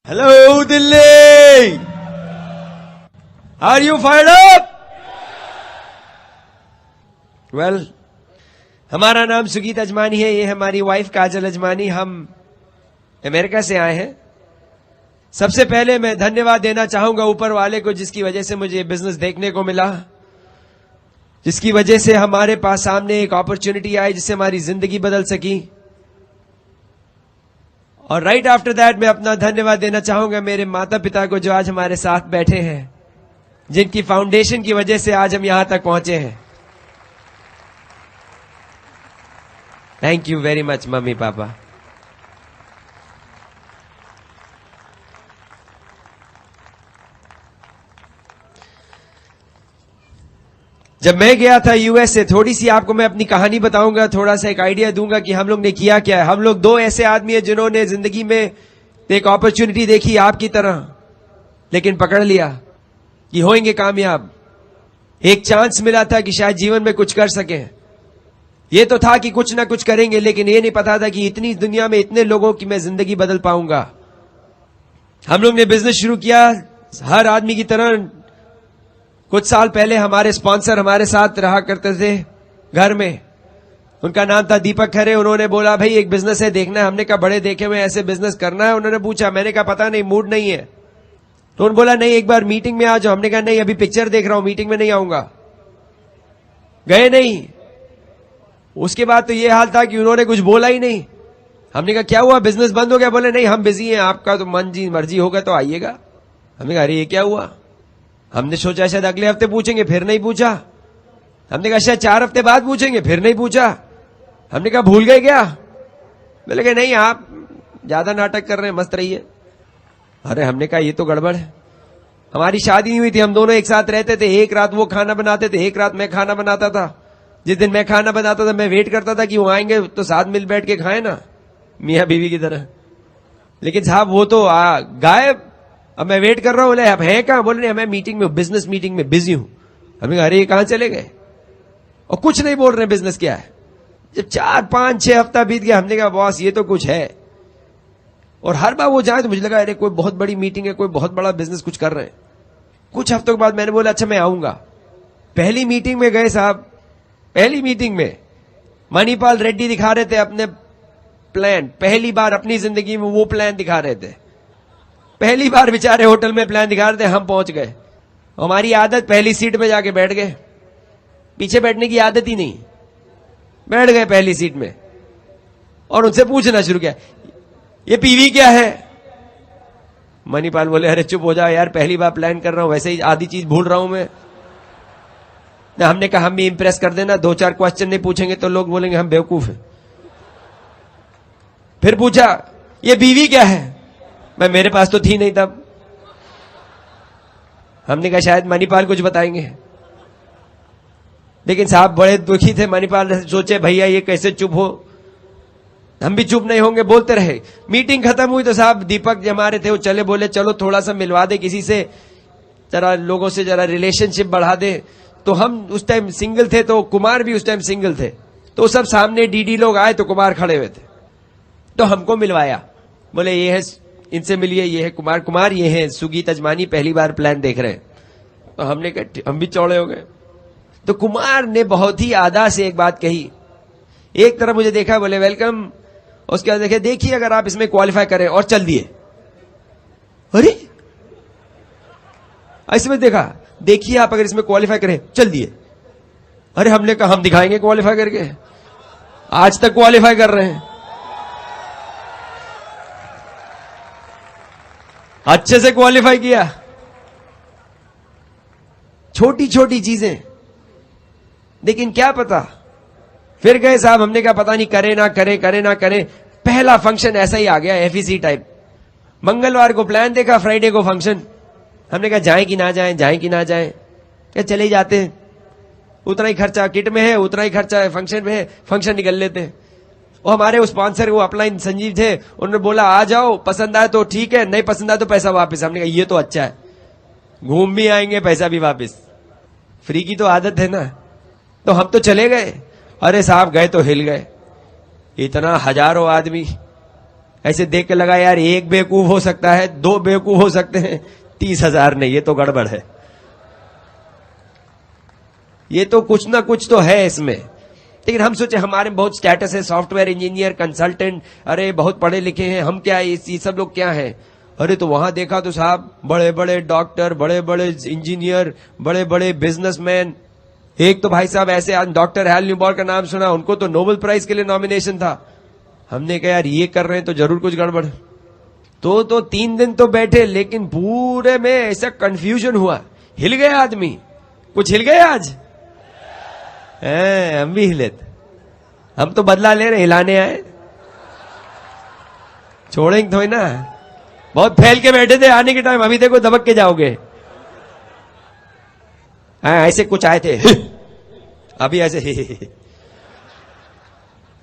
Hello, Delhi! Are you fired up? Well, हमारा नाम सुगीत अजमानी है, ये हमारी वाइफ काजल अजमानी। हम अमेरिका से आए हैं। सबसे पहले मैं धन्यवाद देना चाहूंगा ऊपर वाले को, जिसकी वजह से मुझे बिजनेस देखने को मिला, जिसकी वजह से हमारे पास सामने एक अपॉर्चुनिटी आई जिससे हमारी जिंदगी बदल सकी। और राइट आफ्टर दैट मैं अपना धन्यवाद देना चाहूंगा मेरे माता पिता को, जो आज हमारे साथ बैठे हैं, जिनकी फाउंडेशन की वजह से आज हम यहां तक पहुंचे हैं। Thank you very much mummy papa. जब मैं गया था यूएस से, थोड़ी सी आपको मैं अपनी कहानी बताऊंगा, थोड़ा सा एक आइडिया दूंगा कि हम लोग ने किया क्या है। हम लोग दो ऐसे आदमी हैं जिन्होंने जिंदगी में एक अपॉर्चुनिटी देखी आपकी तरह, लेकिन पकड़ लिया कि होंगे कामयाब। एक चांस मिला था कि शायद जीवन में कुछ कर सकें। ये तो था कि कुछ ना कुछ करेंगे, लेकिन ये नहीं पता था कि इतनी दुनिया में इतने लोगों की मैं जिंदगी बदल पाऊंगा। हम लोग ने बिजनेस शुरू किया हर आदमी की तरह। कुछ साल पहले हमारे स्पॉन्सर हमारे साथ रहा करते थे घर में। उनका नाम था दीपक खरे। उन्होंने बोला भाई एक बिजनेस है, देखना है। हमने कहा बड़े देखे हुए ऐसे बिजनेस करना है। उन्होंने पूछा, मैंने कहा पता नहीं, मूड नहीं है। तो उन्होंने बोला नहीं, एक बार मीटिंग में आ जाओ। हमने कहा नहीं, अभी पिक्चर देख रहा हूं, मीटिंग में नहीं आऊंगा। गए नहीं। उसके बाद तो ये हाल था कि उन्होंने कुछ बोला ही नहीं। हमने कहा क्या हुआ, बिजनेस बंद हो गया? बोले नहीं, हम बिजी हैं, आपका तो मन जी मर्जी होगा तो आइएगा। हमने कहा अरे ये क्या हुआ? हमने सोचा शायद अगले हफ्ते पूछेंगे, फिर नहीं पूछा। हमने कहा शायद 4 हफ्ते बाद पूछेंगे, फिर नहीं पूछा। हमने कहा भूल गए क्या? बोले कि नहीं, आप ज्यादा नाटक कर रहे हैं, मस्त रहिए। अरे हमने कहा ये तो गड़बड़ है। हमारी शादी नहीं हुई थी, हम दोनों एक साथ रहते थे। एक रात वो खाना बनाते थे, एक रात मैं खाना बनाता था। जिस दिन मैं खाना बनाता था, मैं वेट करता था कि वो आएंगे तो साथ मिल बैठ के खाए ना, मियाँ बीवी की तरह। लेकिन साहब वो तो गायब। अब मैं वेट कर रहा हूं, बोले अब हैं कहां? बोले नहीं, मैं मीटिंग में, बिजनेस मीटिंग में बिजी हूं। हमने कहा अरे ये कहां चले गए? और कुछ नहीं बोल रहे बिजनेस क्या है। जब 4, 5, 6 हफ्ता बीत गया, हमने कहा बॉस ये तो कुछ है। और हर बार वो जाए तो मुझे लगा अरे कोई बहुत बड़ी मीटिंग है, कोई बहुत बड़ा बिजनेस कुछ कर रहे हैं। कुछ हफ्तों के बाद मैंने बोला अच्छा मैं आऊंगा। पहली मीटिंग में गए साहब। पहली मीटिंग में मणिपाल रेड्डी दिखा रहे थे अपने प्लान। पहली बार अपनी जिंदगी में वो प्लान दिखा रहे थे। पहली बार बेचारे होटल में प्लान दिखा रहे थे। हम पहुंच गए। हमारी आदत पहली सीट पे जाके बैठ गए। पीछे बैठने की आदत ही नहीं। बैठ गए पहली सीट में और उनसे पूछना शुरू किया, ये पीवी क्या है? मणिपाल बोले अरे चुप हो जाओ यार, पहली बार प्लान कर रहा हूं, वैसे ही आधी चीज भूल रहा हूं मैं। हमने कहा हम भी इंप्रेस कर देना, 2-4 क्वेश्चन नहीं पूछेंगे तो लोग बोलेंगे हम बेवकूफ हैं। फिर पूछा ये बीवी क्या है? मैं मेरे पास तो थी नहीं तब। हमने कहा शायद मणिपाल कुछ बताएंगे। लेकिन साहब बड़े दुखी थे मणिपाल। सोचे भैया ये कैसे चुप हो। हम भी चुप नहीं होंगे, बोलते रहे। मीटिंग खत्म हुई तो साहब दीपक जो हमारे थे वो चले, बोले चलो थोड़ा सा मिलवा दे किसी से, जरा लोगों से जरा रिलेशनशिप बढ़ा दे। तो हम उस टाइम सिंगल थे, तो कुमार भी उस टाइम सिंगल थे। तो सब सामने डीडी लोग आए तो कुमार खड़े हुए थे, तो हमको मिलवाया। बोले ये है, इनसे मिलिए, ये है कुमार। कुमार ये है सुगीत अजमानी, पहली बार प्लान देख रहे हैं। तो हमने कहा हम भी चौड़े हो गए। तो कुमार ने बहुत ही आदा से एक बात कही। एक तरफ मुझे देखा, बोले वेलकम। उसके बाद देखे, देखिए अगर आप इसमें क्वालिफाई करें, और चल दिए। अरे इसमें देखा, देखिए आप अगर इसमें क्वालिफाई करें, चल दिए। अरे हमने कहा हम दिखाएंगे क्वालिफाई करके। आज तक क्वालिफाई कर रहे हैं, अच्छे से क्वालिफाई किया। छोटी छोटी चीजें, लेकिन क्या पता। फिर गए साहब, हमने कहा पता नहीं करे ना करे, करे ना करे। पहला फंक्शन ऐसा ही आ गया, एफईसी टाइप। मंगलवार को प्लान देखा, फ्राइडे को फंक्शन। हमने कहा जाएं कि ना जाएं, जाएं कि ना जाएं। क्या चले जाते हैं, उतना ही खर्चा किट में है, उतना ही खर्चा फंक्शन में है, फंक्शन निकल लेते हैं। और हमारे वो स्पॉन्सर वो अपलाइन संजीव थे, उन्होंने बोला आ जाओ, पसंद आए तो ठीक है, नहीं पसंद आए तो पैसा वापस। हमने कहा ये तो अच्छा है, घूम भी आएंगे, पैसा भी वापस। फ्री की तो आदत है ना। तो हम तो चले गए। अरे साहब गए तो हिल गए। इतना हजारों आदमी, ऐसे देख के लगा यार एक बेवकूफ हो सकता है, दो बेवकूफ हो सकते हैं, 30,000 नहीं, ये तो गड़बड़ है, ये तो कुछ ना कुछ तो है इसमें। लेकिन हम सोचे हमारे में बहुत स्टेटस है, सॉफ्टवेयर इंजीनियर, कंसल्टेंट, अरे बहुत पढ़े लिखे हैं हम, क्या ये सब लोग क्या है। अरे तो वहां देखा तो साहब बड़े बड़े डॉक्टर, बड़े बड़े इंजीनियर, बड़े बड़े बिजनेसमैन। एक तो भाई साहब ऐसे आज डॉक्टर हैल न्यूबॉर का नाम सुना, उनको तो नोबेल प्राइज के लिए नॉमिनेशन था। हमने कहा यार ये कर रहे हैं तो जरूर कुछ गड़बड़। तो 3 दिन तो बैठे, लेकिन पूरे में ऐसा कंफ्यूजन हुआ, हिल गए आदमी। कुछ हिल गए आज? हम भी हिले थे, हम तो बदला ले रहे, हिलाने आए, छोड़ेंगे थोड़ी ना। बहुत फैल के बैठे थे आने के टाइम, अभी देखो दबक के जाओगे। ऐसे कुछ आए थे अभी ऐसे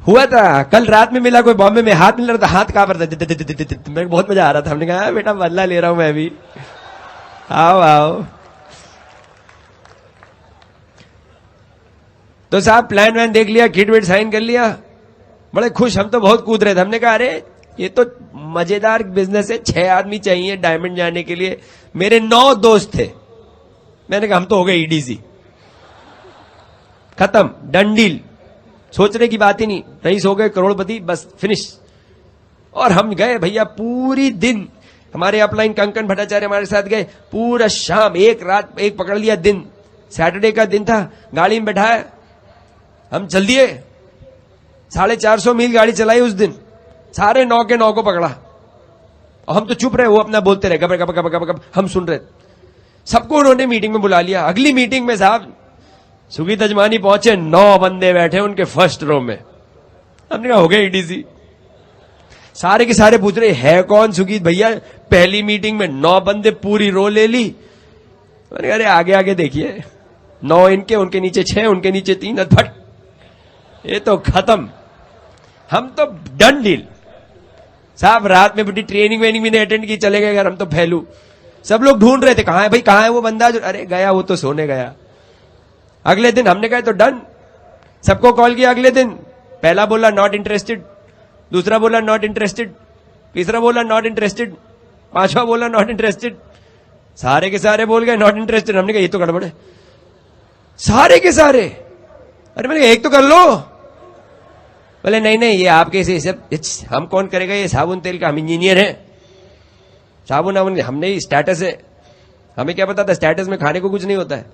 हुआ था। कल रात में मिला कोई बॉम्बे में, हाथ मिल रहा था, हाथ कांप रहा था, मेरे को बहुत मजा आ रहा था। हमने कहा बेटा बदला ले रहा हूं मैं भी, आओ आओ। तो साहब प्लान वैन देख लिया, किट विट साइन कर लिया, बड़े खुश। हम तो बहुत कूद रहे थे। हमने कहा अरे ये तो मजेदार बिजनेस है, 6 आदमी चाहिए डायमंड जाने के लिए। मेरे 9 दोस्त थे। मैंने कहा हम तो हो गए ईडीसी, खत्म, डन डील, सोचने की बात ही नहीं, रईस हो गए करोड़पति, बस फिनिश। और हम गए भैया, पूरी दिन हमारे अपलाइन कंकन भट्टाचार्य हमारे साथ गए, पूरा शाम, एक रात, एक पकड़ लिया दिन, सैटरडे का दिन था, गाड़ी में बैठाया, हम चल दिए। 450 मील गाड़ी चलाई उस दिन, सारे 9 के 9 को पकड़ा। और हम तो चुप रहे, वो अपना बोलते रहे, गप गप गप गप गप, हम सुन रहे। सबको उन्होंने मीटिंग में बुला लिया। अगली मीटिंग में साहब सुगीत अजमानी पहुंचे, 9 बंदे बैठे उनके फर्स्ट रो में। हमने कहा हो गए ईडीसी। सारे के सारे पूछ रहे है कौन सुगीत भैया, पहली मीटिंग में 9 बंदे, पूरी रो ले ली। मैंने कहा अरे आगे आगे देखिए, 9 इनके, उनके नीचे 6, उनके नीचे 3, फट, ये तो खत्म, हम तो डन डील। साहब रात में बड़ी ट्रेनिंग वेनिंग भी नहीं अटेंड की, चले गए घर, हम तो फैलू। सब लोग ढूंढ रहे थे कहां है भाई, कहां है वो बंदा जो, अरे गया, वो तो सोने गया। अगले दिन हमने कहा तो डन, सबको कॉल किया अगले दिन। पहला बोला नॉट इंटरेस्टेड, दूसरा बोला नॉट इंटरेस्टेड, तीसरा बोला नॉट इंटरेस्टेड, पांचवा बोला नॉट इंटरेस्टेड, सारे के सारे बोल गए नॉट इंटरेस्टेड। हमने कहा ये तो गड़बड़ है, सारे के सारे। अरे मैंने कहा एक तो कर लो। बोले नहीं नहीं, ये आपके से सब, हम कौन करेगा, ये साबुन तेल का, हम इंजीनियर हैं, साबुन वाबुन हमने स्टेटस है। हमें क्या पता था स्टेटस में खाने को कुछ नहीं होता है,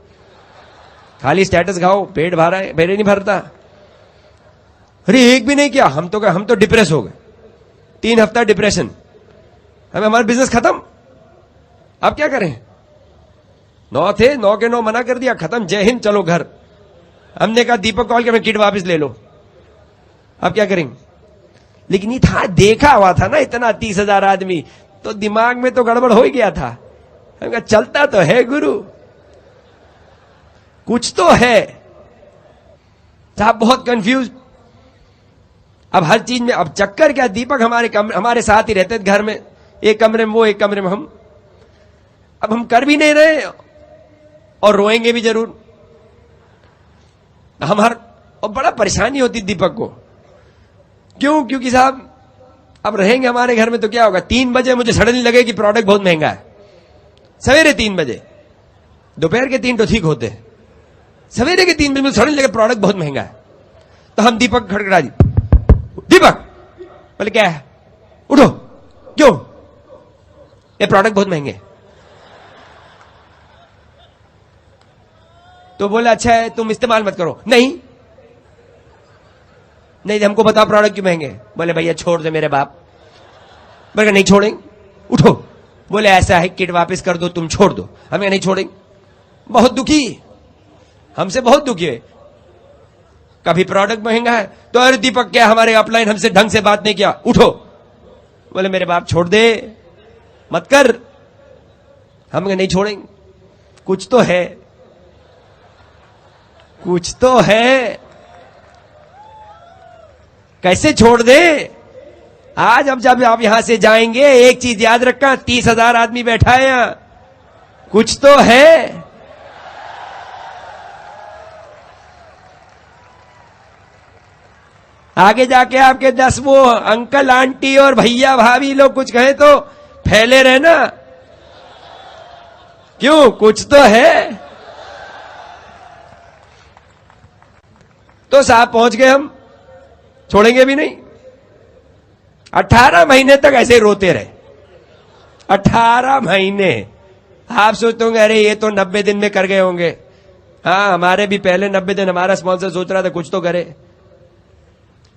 खाली स्टेटस खाओ, पेट भरा है, पेट नहीं भरता। अरे एक भी नहीं किया, हम तो डिप्रेस हो गए, 3 हफ्ता डिप्रेशन, हमें हमारा बिजनेस खत्म। अब क्या करें, 9 थे, 9 के 9 मना कर दिया, खत्म, जय हिंद, चलो घर। हमने कहा दीपक कॉल के मैं किट वापस ले लो, अब क्या करेंगे। लेकिन ये था, देखा हुआ था ना इतना 30,000 आदमी, तो दिमाग में तो गड़बड़ हो ही गया था। हमने कहा चलता तो है गुरु, कुछ तो है। साहब बहुत कंफ्यूज। अब हर चीज में, अब चक्कर क्या, दीपक हमारे साथ ही रहते थे घर में, एक कमरे में वो, एक कमरे में हम। अब हम कर भी नहीं रहे और रोएंगे भी जरूर। और बड़ा परेशानी होती दीपक को, क्यों, क्योंकि साहब अब रहेंगे हमारे घर में तो क्या होगा, 3 बजे मुझे सडनली लगे कि प्रोडक्ट बहुत महंगा है, सवेरे 3 बजे, दोपहर के 3 तो ठीक होते हैं, सवेरे के 3 बजे मुझे सडनली लगे प्रोडक्ट बहुत महंगा है। तो हम दीपक खड़खड़ा दी, दीपक, बोले क्या है, उठो, क्यों, ये प्रोडक्ट बहुत महंगे। तो बोला अच्छा है तुम इस्तेमाल मत करो। नहीं नहीं, हमको बताओ प्रोडक्ट क्यों महंगे। बोले भैया छोड़ दे मेरे बाप। बोले नहीं छोड़ेंगे, उठो। बोले ऐसा है किट वापस कर दो, तुम छोड़ दो। हमें नहीं छोड़ेंगे, बहुत दुखी, हमसे बहुत दुखी है। कभी प्रोडक्ट महंगा है तो अरे दीपक क्या हमारे अपलाइन हमसे ढंग से बात नहीं किया, उठो। बोले मेरे बाप छोड़ दे, मत कर। हम नहीं छोड़ेंगे, कुछ तो है, कुछ तो है, कैसे छोड़ दे। आज अब जब आप यहां से जाएंगे एक चीज याद रखना, 30,000 आदमी बैठा है यहां, कुछ तो है। आगे जाके आपके 10 वो अंकल आंटी और भैया भाभी लोग कुछ कहे तो फैले रहे ना, क्यों, कुछ तो है। तो साहब पहुंच गए, हम छोड़ेंगे भी नहीं। 18 महीने तक ऐसे रोते रहे, 18 महीने। आप सोचते होंगे अरे ये तो 90 दिन में कर गए होंगे। हाँ, हमारे भी पहले 90 दिन हमारा स्पॉन्सर सोच रहा था कुछ तो करे,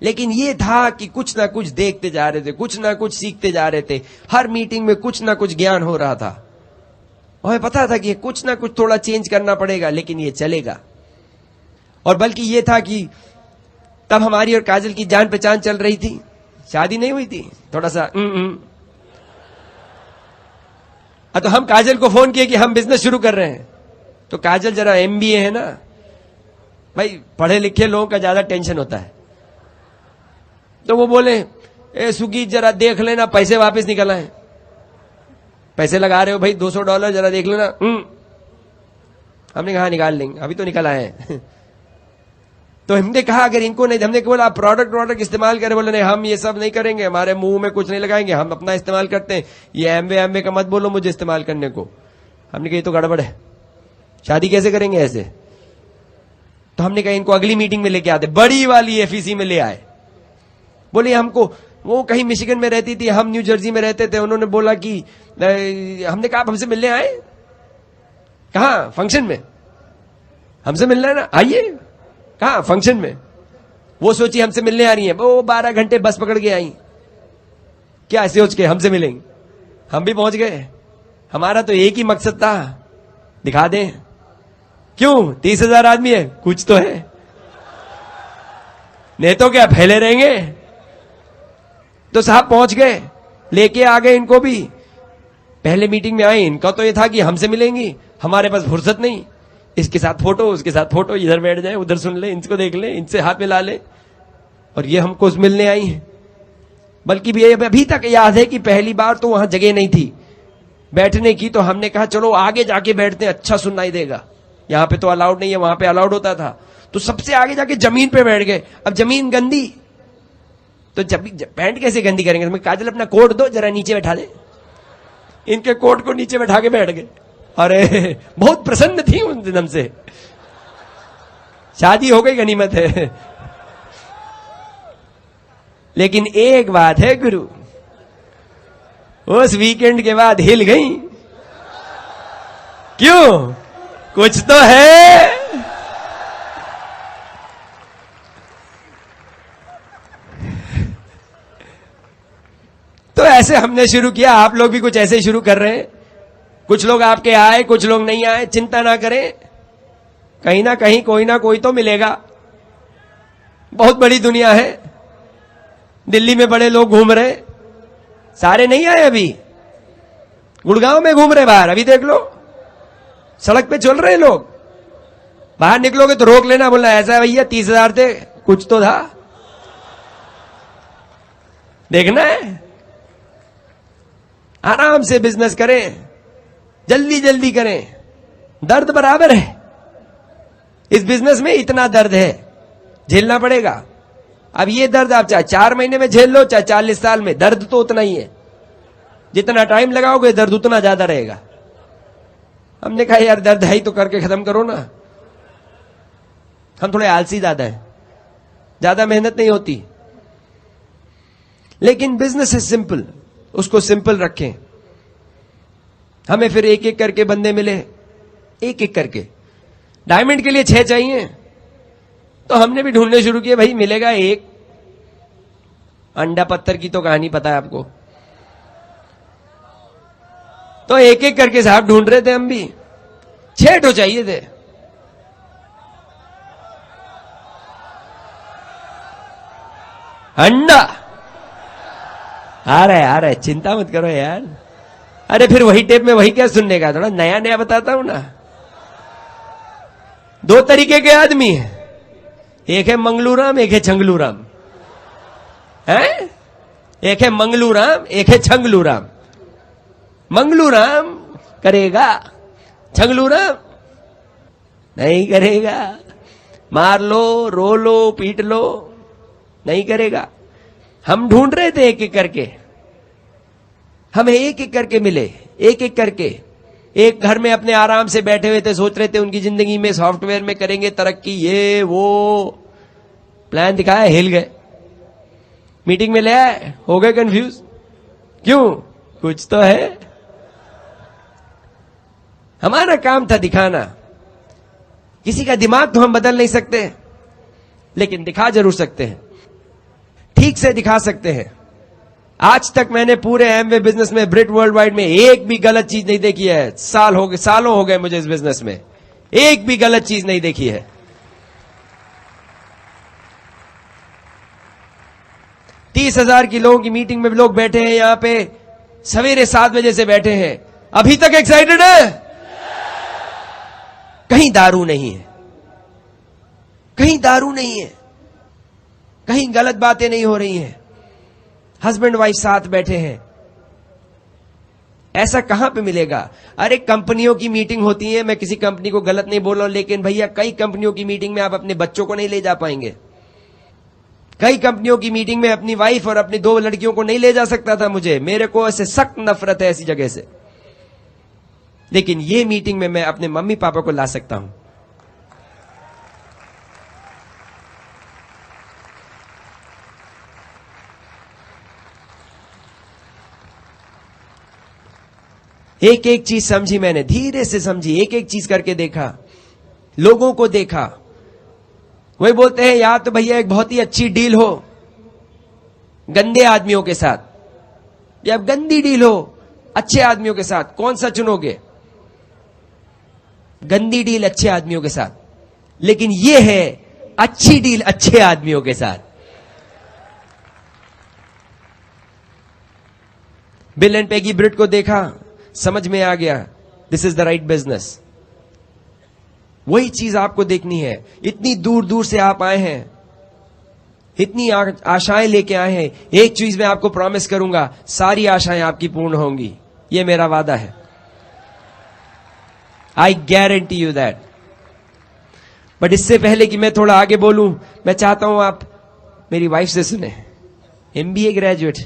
लेकिन ये था कि कुछ ना कुछ देखते जा रहे थे, कुछ ना कुछ सीखते जा रहे थे। हर मीटिंग में कुछ ना कुछ ज्ञान हो रहा था, और हमें पता था कि कुछ ना कुछ थोड़ा चेंज करना पड़ेगा, लेकिन ये चलेगा। और बल्कि ये था कि तब हमारी और काजल की जान पहचान चल रही थी, शादी नहीं हुई थी, थोड़ा सा तो हम काजल को फोन किए कि हम बिजनेस शुरू कर रहे हैं। तो काजल जरा MBA है ना भाई, पढ़े लिखे लोगों का ज्यादा टेंशन होता है। तो वो बोले ए सुगी जरा देख लेना पैसे वापस निकल आए। पैसे लगा रहे हो भाई $200, जरा देख लेना। हमने कहा निकाल लेंगे, अभी तो निकल आए हैं। तो हमने कहा अगर इनको नहीं, हमने बोला आप प्रोडक्ट इस्तेमाल करें। बोले नहीं हम ये सब नहीं करेंगे, हमारे मुंह में कुछ नहीं लगाएंगे, हम अपना इस्तेमाल करते हैं। ये एमवे का मत बोलो मुझे इस्तेमाल करने को। हमने कहा ये तो गड़बड़ है, शादी कैसे करेंगे ऐसे। तो हमने कहा इनको अगली मीटिंग में लेके आते, बड़ी वाली FEC में ले आए। बोले हमको, वो कहीं मिशिगन में रहती थी, हम न्यू जर्सी में रहते थे। उन्होंने बोला कि हमने कहा आप हमसे मिलने आए, कहा फंक्शन में, हमसे मिलना है ना, आइए। कहा फंक्शन में। वो सोची हमसे मिलने आ रही है, वो 12 घंटे बस पकड़ के आई, क्या सोच के हमसे मिलेंगे। हम भी पहुंच गए, हमारा तो एक ही मकसद था, दिखा दें। क्यों, 30,000 आदमी है, कुछ तो है, नहीं तो क्या फैले रहेंगे। तो साहब पहुंच गए, लेके आ गए इनको भी। पहले मीटिंग में आए, इनका तो ये था कि हमसे मिलेंगी, हमारे पास फुर्सत नहीं, इसके साथ फोटो उसके साथ फोटो, इधर बैठ जाए उधर सुन ले, इनको देख ले, इनसे हाथ मिला ले, और ये हमको मिलने आई है। बल्कि भी अभी तक याद है कि पहली बार तो वहां जगह नहीं थी बैठने की, तो हमने कहा चलो आगे जाके बैठते हैं, अच्छा सुनाई देगा। यहां पे तो अलाउड नहीं है, वहां पे अलाउड होता था। तो सबसे आगे जाके जमीन पे बैठ गए। अब जमीन गंदी, तो पैंट कैसे गंदी करेंगे। तो काजल अपना कोट दो, जरा नीचे बैठा दे। इनके कोट को नीचे बैठा के बैठ गए। अरे बहुत प्रसन्न थी उन दिन हमसे, शादी हो गई, गनीमत है। लेकिन एक बात है गुरु, उस वीकेंड के बाद हिल गई। क्यों, कुछ तो है। तो ऐसे हमने शुरू किया, आप लोग भी कुछ ऐसे ही शुरू कर रहे हैं। कुछ लोग आपके आए, कुछ लोग नहीं आए, चिंता ना करें, कहीं ना कहीं कोई ना कोई तो मिलेगा। बहुत बड़ी दुनिया है, दिल्ली में बड़े लोग घूम रहे, सारे नहीं आए अभी, गुड़गांव में घूम रहे बाहर, अभी देख लो सड़क पे चल रहे लोग। बाहर निकलोगे तो रोक लेना, बोलना ऐसा है भैया 30,000 थे, कुछ तो था, देखना है। आराम से बिजनेस करें, जल्दी जल्दी करें, दर्द बराबर है। इस बिजनेस में इतना दर्द है, झेलना पड़ेगा। अब ये दर्द आप चाहे 4 महीने में झेल लो, चाहे 40 साल में, दर्द तो उतना ही है। जितना टाइम लगाओगे दर्द उतना ज्यादा रहेगा। हमने कहा यार दर्द है ही तो करके खत्म करो ना। हम थोड़े आलसी ज्यादा है, ज्यादा मेहनत नहीं होती। लेकिन बिजनेस है सिंपल, उसको सिंपल रखें। हमें फिर एक एक करके बंदे मिले, एक एक करके। डायमंड के लिए 6 चाहिए, तो हमने भी ढूंढने शुरू किए, भाई मिलेगा एक। अंडा पत्थर की तो कहानी पता है आपको। तो एक एक करके साहब ढूंढ रहे थे, हम भी 6 तो चाहिए थे। अंडा आ रहा है, चिंता मत करो यार। अरे फिर वही टेप में वही क्या सुनने का, थोड़ा नया नया बताता हूं ना। 2 तरीके के आदमी हैं, एक है मंगलूराम, एक है छंगलूराम। हैं? एक है मंगलूराम, एक है छंगलूराम। मंगलूराम करेगा, छंगलूराम नहीं करेगा। मार लो, रो लो, पीट लो, नहीं करेगा। हम ढूंढ रहे थे एक एक करके, हमें एक एक करके मिले, एक एक करके। एक घर में अपने आराम से बैठे हुए थे, सोच रहे थे उनकी जिंदगी में सॉफ्टवेयर में करेंगे तरक्की, ये वो प्लान दिखाया, हिल गए। मीटिंग में ले आए, हो गए कंफ्यूज। क्यों? कुछ तो है। हमारा काम था दिखाना। किसी का दिमाग तो हम बदल नहीं सकते, लेकिन दिखा जरूर सकते हैं, ठीक से दिखा सकते हैं। आज तक मैंने पूरे एमवे बिजनेस में, ब्रिट वर्ल्ड वाइड में एक भी गलत चीज नहीं देखी है। सालों हो गए मुझे इस बिजनेस में, एक भी गलत चीज नहीं देखी है। तीस 30,000 की लोगों की मीटिंग में लोग बैठे हैं यहां पे, सवेरे 7 बजे से बैठे हैं, अभी तक एक्साइटेड है। कहीं दारू नहीं है, कहीं दारू नहीं है, कहीं गलत बातें नहीं हो रही हैं, हस्बैंड वाइफ साथ बैठे हैं। ऐसा कहां पे मिलेगा? अरे कंपनियों की मीटिंग होती है, मैं किसी कंपनी को गलत नहीं बोल रहा हूं, लेकिन भैया कई कंपनियों की मीटिंग में आप अपने बच्चों को नहीं ले जा पाएंगे। कई कंपनियों की मीटिंग में अपनी वाइफ और अपनी 2 लड़कियों को नहीं ले जा सकता था मुझे, मेरे को ऐसे सख्त नफरत है ऐसी जगह से। लेकिन ये मीटिंग में मैं अपने मम्मी पापा को ला सकता हूं। एक एक चीज समझी मैंने, धीरे से समझी, एक एक चीज करके देखा, लोगों को देखा। वही बोलते हैं या तो भैया एक बहुत ही अच्छी डील हो गंदे आदमियों के साथ, या गंदी डील हो अच्छे आदमियों के साथ, कौन सा चुनोगे? गंदी डील अच्छे आदमियों के साथ, लेकिन यह है अच्छी डील अच्छे आदमियों के साथ। बिल एंड पेगी ब्रिट को देखा, समझ में आ गया, this is the right business. वही चीज आपको देखनी है। इतनी दूर दूर से आप आए हैं, इतनी आशाएं लेके आए हैं। एक चीज मैं आपको प्रॉमिस करूंगा, सारी आशाएं आपकी पूर्ण होंगी, ये मेरा वादा है। I guarantee you that. But इससे पहले कि मैं थोड़ा आगे बोलूं, मैं चाहता हूं आप मेरी वाइफ से सुने, MBA ग्रेजुएट।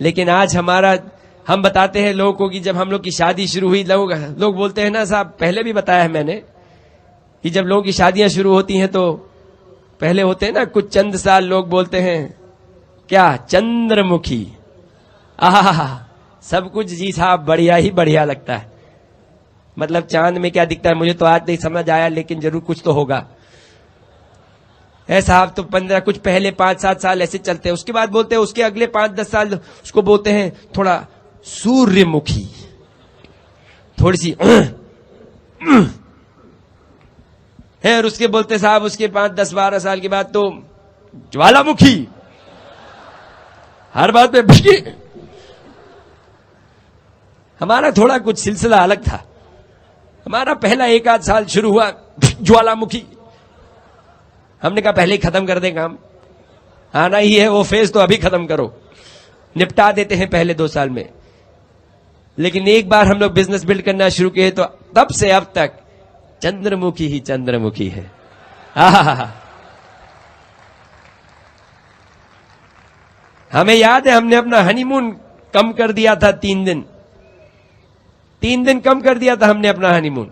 लेकिन आज हम बताते हैं लोगों को कि जब हम लोग की शादी शुरू हुई, लोग बोलते हैं ना साहब, पहले भी बताया है मैंने कि जब लोगों की शादियां शुरू होती हैं तो पहले होते हैं ना कुछ चंद साल, लोग बोलते हैं क्या, चंद्रमुखी, आहा सब कुछ जी साहब बढ़िया ही बढ़िया लगता है। मतलब चांद में क्या दिखता है मुझे तो आज नहीं समझ आया, लेकिन जरूर कुछ तो होगा। साहब तो 15 कुछ पहले 5-7 साल ऐसे चलते हैं, उसके बाद बोलते हैं उसके अगले 5-10 साल उसको बोलते हैं थोड़ा सूर्यमुखी, थोड़ी सी है, और उसके बोलते साहब उसके 5-10-12 साल के बाद तो ज्वालामुखी, हर बात में भिष्टी। हमारा थोड़ा कुछ सिलसिला अलग था। हमारा पहला 1-8 साल शुरू हुआ ज्वालामुखी, हमने कहा पहले ही खत्म कर दे काम, आना ही है वो फेज तो अभी खत्म करो, निपटा देते हैं पहले 2 साल में। लेकिन एक बार हम लोग बिजनेस बिल्ड करना शुरू किए तो तब से अब तक चंद्रमुखी ही चंद्रमुखी है। हमें याद है हमने अपना हनीमून कम कर दिया था 3 दिन, 3 दिन कम कर दिया था हमने अपना हनीमून,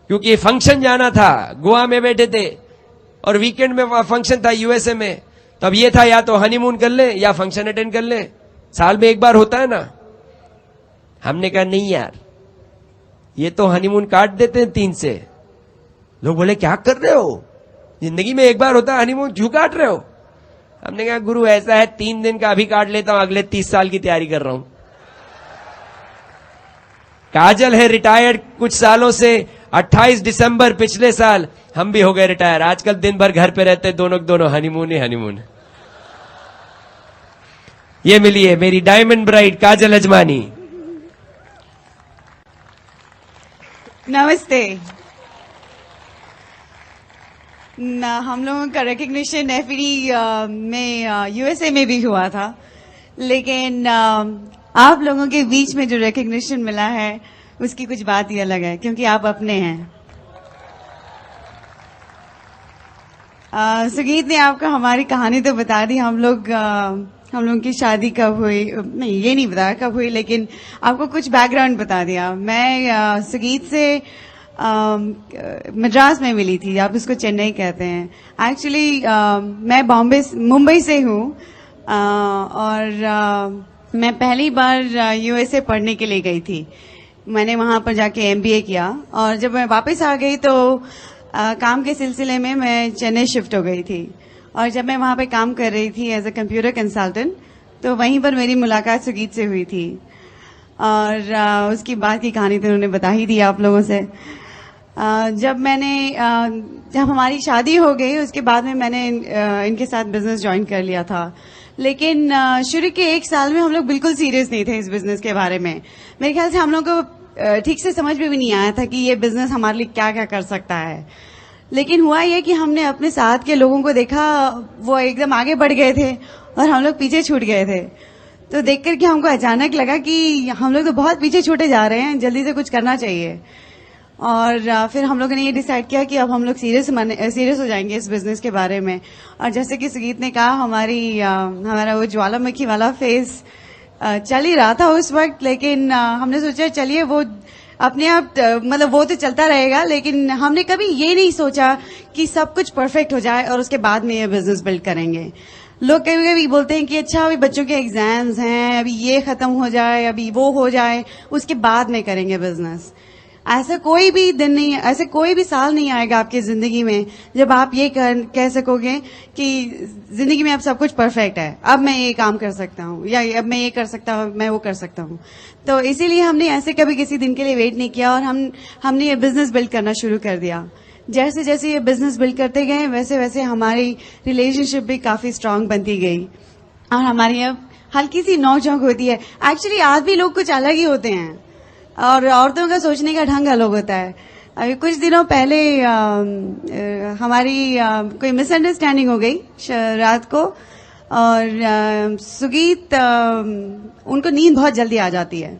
क्योंकि फंक्शन जाना था, गोवा में बैठे थे और वीकेंड में वहां फंक्शन था यूएसए में। तब ये था या तो हनीमून कर ले या फंक्शन अटेंड कर ले, साल में एक बार होता है ना। हमने कहा नहीं यार, ये तो हनीमून काट देते हैं 3 से। लोग बोले क्या कर रहे हो, जिंदगी में एक बार होता है हनीमून, क्यों काट रहे हो? हमने कहा गुरु ऐसा है 3 दिन का अभी काट लेता हूं, अगले 30 साल की तैयारी कर रहा हूं। काजल है रिटायर्ड कुछ सालों से, 28 दिसंबर पिछले साल हम भी हो गए रिटायर। आजकल दिन भर घर पे रहते दोनों हनीमून ही हनीमून। ये मिली है मेरी डायमंड ब्राइड काजल अजमानी। नमस्ते। हम लोगों का रिकग्निशन एफडी में यूएसए में भी हुआ था, लेकिन आप लोगों के बीच में जो रिकग्निशन मिला है उसकी कुछ बात ही अलग है, क्योंकि आप अपने हैं। सुगीत ने आपको हमारी कहानी तो बता दी। हम लोग की शादी कब हुई, नहीं ये नहीं बताया कब हुई, लेकिन आपको कुछ बैकग्राउंड बता दिया। मैं सुगीत से मद्रास में मिली थी, आप इसको चेन्नई कहते हैं। एक्चुअली मैं मुंबई से हूँ और मैं पहली बार यूएसए पढ़ने के लिए गई थी। मैंने वहां पर जाके एमबीए किया और जब मैं वापस आ गई तो काम के सिलसिले में मैं चेन्नई शिफ्ट हो गई थी। और जब मैं वहां पे काम कर रही थी एज अ कंप्यूटर कंसल्टेंट, तो वहीं पर मेरी मुलाकात सुगीत से हुई थी और उसकी बाद की कहानी तो उन्होंने बता ही दी आप लोगों से। जब हमारी शादी हो गई उसके बाद में मैंने इनके साथ बिजनेस ज्वाइन कर लिया था। लेकिन शुरू के 1 साल में हम लोग बिल्कुल सीरियस नहीं थे इस बिजनेस के बारे में। मेरे ख्याल से हम लोग को ठीक से समझ में भी नहीं आया था कि ये बिजनेस हमारे लिए क्या क्या कर सकता है। लेकिन हुआ ये कि हमने अपने साथ के लोगों को देखा, वो एकदम आगे बढ़ गए थे और हम लोग पीछे छूट गए थे। तो देख करके हमको अचानक लगा कि हम लोग तो बहुत पीछे छूटे जा रहे हैं, जल्दी से कुछ करना चाहिए। और फिर हम लोगों ने ये डिसाइड किया कि अब हम लोग सीरियस हो जाएंगे इस बिजनेस के बारे में। और जैसे कि सुगीत ने कहा, हमारा वो ज्वालामुखी वाला फेज चल ही रहा था उस वक्त। लेकिन हमने सोचा चलिए वो अपने आप मतलब वो तो चलता रहेगा, लेकिन हमने कभी ये नहीं सोचा कि सब कुछ परफेक्ट हो जाए और उसके बाद में ये बिजनेस बिल्ड करेंगे। लोग कभी कभी बोलते हैं कि अच्छा अभी बच्चों के एग्जाम्स हैं, अभी ये खत्म हो जाए, अभी वो हो जाए, उसके बाद में करेंगे बिजनेस। ऐसा कोई भी दिन नहीं, ऐसे कोई भी साल नहीं आएगा आपकी जिंदगी में जब आप ये कह सकोगे कि जिंदगी में अब सब कुछ परफेक्ट है, अब मैं ये काम कर सकता हूँ या अब मैं ये कर सकता हूँ, मैं वो कर सकता हूँ। तो इसीलिए हमने ऐसे कभी किसी दिन के लिए वेट नहीं किया और हमने ये बिजनेस बिल्ड करना शुरू कर दिया। जैसे जैसे ये बिजनेस बिल्ड करते गए वैसे वैसे हमारी रिलेशनशिप भी काफी स्ट्रांग बनती गई और हमारी अब हल्की सी नोक-झोंक होती है। एक्चुअली आदमी लोग कुछ अलग ही होते हैं और औरतों का सोचने का ढंग अलग होता है। अभी कुछ दिनों पहले हमारी कोई मिसअंडरस्टैंडिंग हो गई रात को और सुगीत उनको नींद बहुत जल्दी आ जाती है,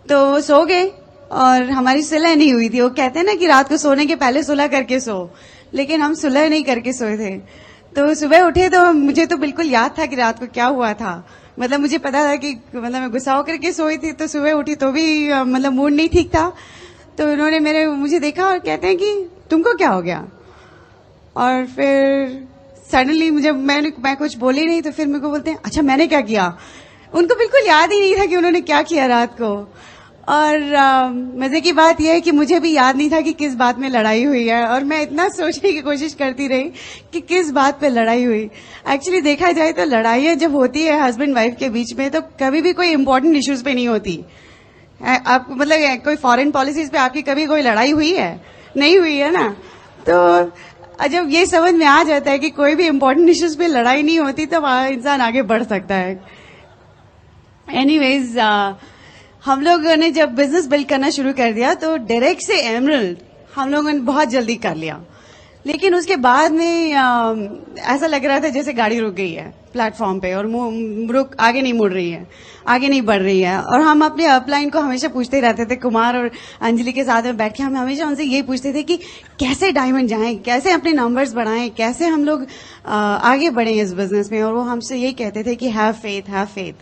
तो वो सो गए और हमारी सुलह नहीं हुई थी। वो कहते हैं ना कि रात को सोने के पहले सुलह करके सो, लेकिन हम सुलह नहीं करके सोए थे। तो सुबह उठे तो मुझे तो बिल्कुल याद था कि रात को क्या हुआ था। मतलब मुझे पता था कि मतलब मैं गुस्सा होकर के सोई थी, तो सुबह उठी तो भी मतलब मूड नहीं ठीक था। तो उन्होंने मुझे देखा और कहते हैं कि तुमको क्या हो गया। और फिर सडनली मैं कुछ बोली नहीं, तो फिर मेरे को बोलते हैं अच्छा मैंने क्या किया। उनको बिल्कुल याद ही नहीं था कि उन्होंने क्या किया रात को। और मजे की बात यह है कि मुझे भी याद नहीं था कि किस बात में लड़ाई हुई है और मैं इतना सोचने की कोशिश करती रही कि किस बात पे लड़ाई हुई। एक्चुअली देखा जाए तो लड़ाइयाँ जब होती है हस्बैंड वाइफ के बीच में तो कभी भी कोई इंपॉर्टेंट इश्यूज पे नहीं होती। आप मतलब कोई फॉरेन पॉलिसीज पे आपकी कभी कोई लड़ाई हुई है? नहीं हुई है ना। तो जब ये समझ में आ जाता है कि कोई भी इंपॉर्टेंट इश्यूज पे लड़ाई नहीं होती तो इंसान आगे बढ़ सकता है। एनीवेज हम लोगों ने जब बिजनेस बिल्ड करना शुरू कर दिया तो डायरेक्ट से एमरल्ड हम लोगों ने बहुत जल्दी कर लिया। लेकिन उसके बाद में ऐसा लग रहा था जैसे गाड़ी रुक गई है प्लेटफॉर्म पे और आगे नहीं मुड़ रही है, आगे नहीं बढ़ रही है। और हम अपने अपलाइन को हमेशा पूछते रहते थे, कुमार और अंजलि के साथ में बैठ के हम हमेशा उनसे यही पूछते थे कि कैसे डायमंड जाएं, कैसे अपने नंबर्स बढ़ाएं, कैसे हम लोग आगे बढ़ें इस बिजनेस में। और वो हमसे यही कहते थे कि हैव फेथ,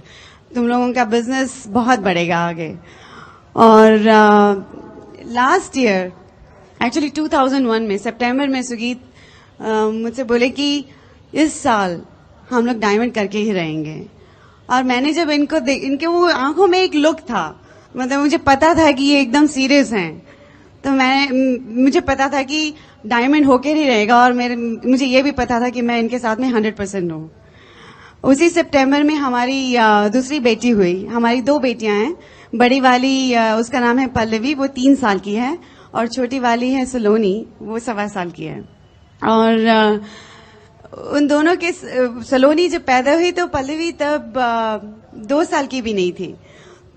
तुम लोगों का बिजनेस बहुत बढ़ेगा आगे। और लास्ट ईयर एक्चुअली 2001 में सितंबर में सुगीत मुझसे बोले कि इस साल हम लोग डायमंड करके ही रहेंगे। और मैंने जब इनके वो आंखों में एक लुक था, मतलब मुझे पता था कि ये एकदम सीरियस हैं। तो मुझे पता था कि डायमंड होकर ही रहेगा और मुझे ये भी पता था कि मैं इनके साथ में 100% हूँ। उसी सितंबर में हमारी दूसरी बेटी हुई। हमारी 2 बेटियां हैं। बड़ी वाली उसका नाम है पल्लवी, वो 3 साल की है, और छोटी वाली है सलोनी, वो 1.25 साल की है। और उन दोनों के सलोनी जब पैदा हुई तो पल्लवी तब 2 साल की भी नहीं थी।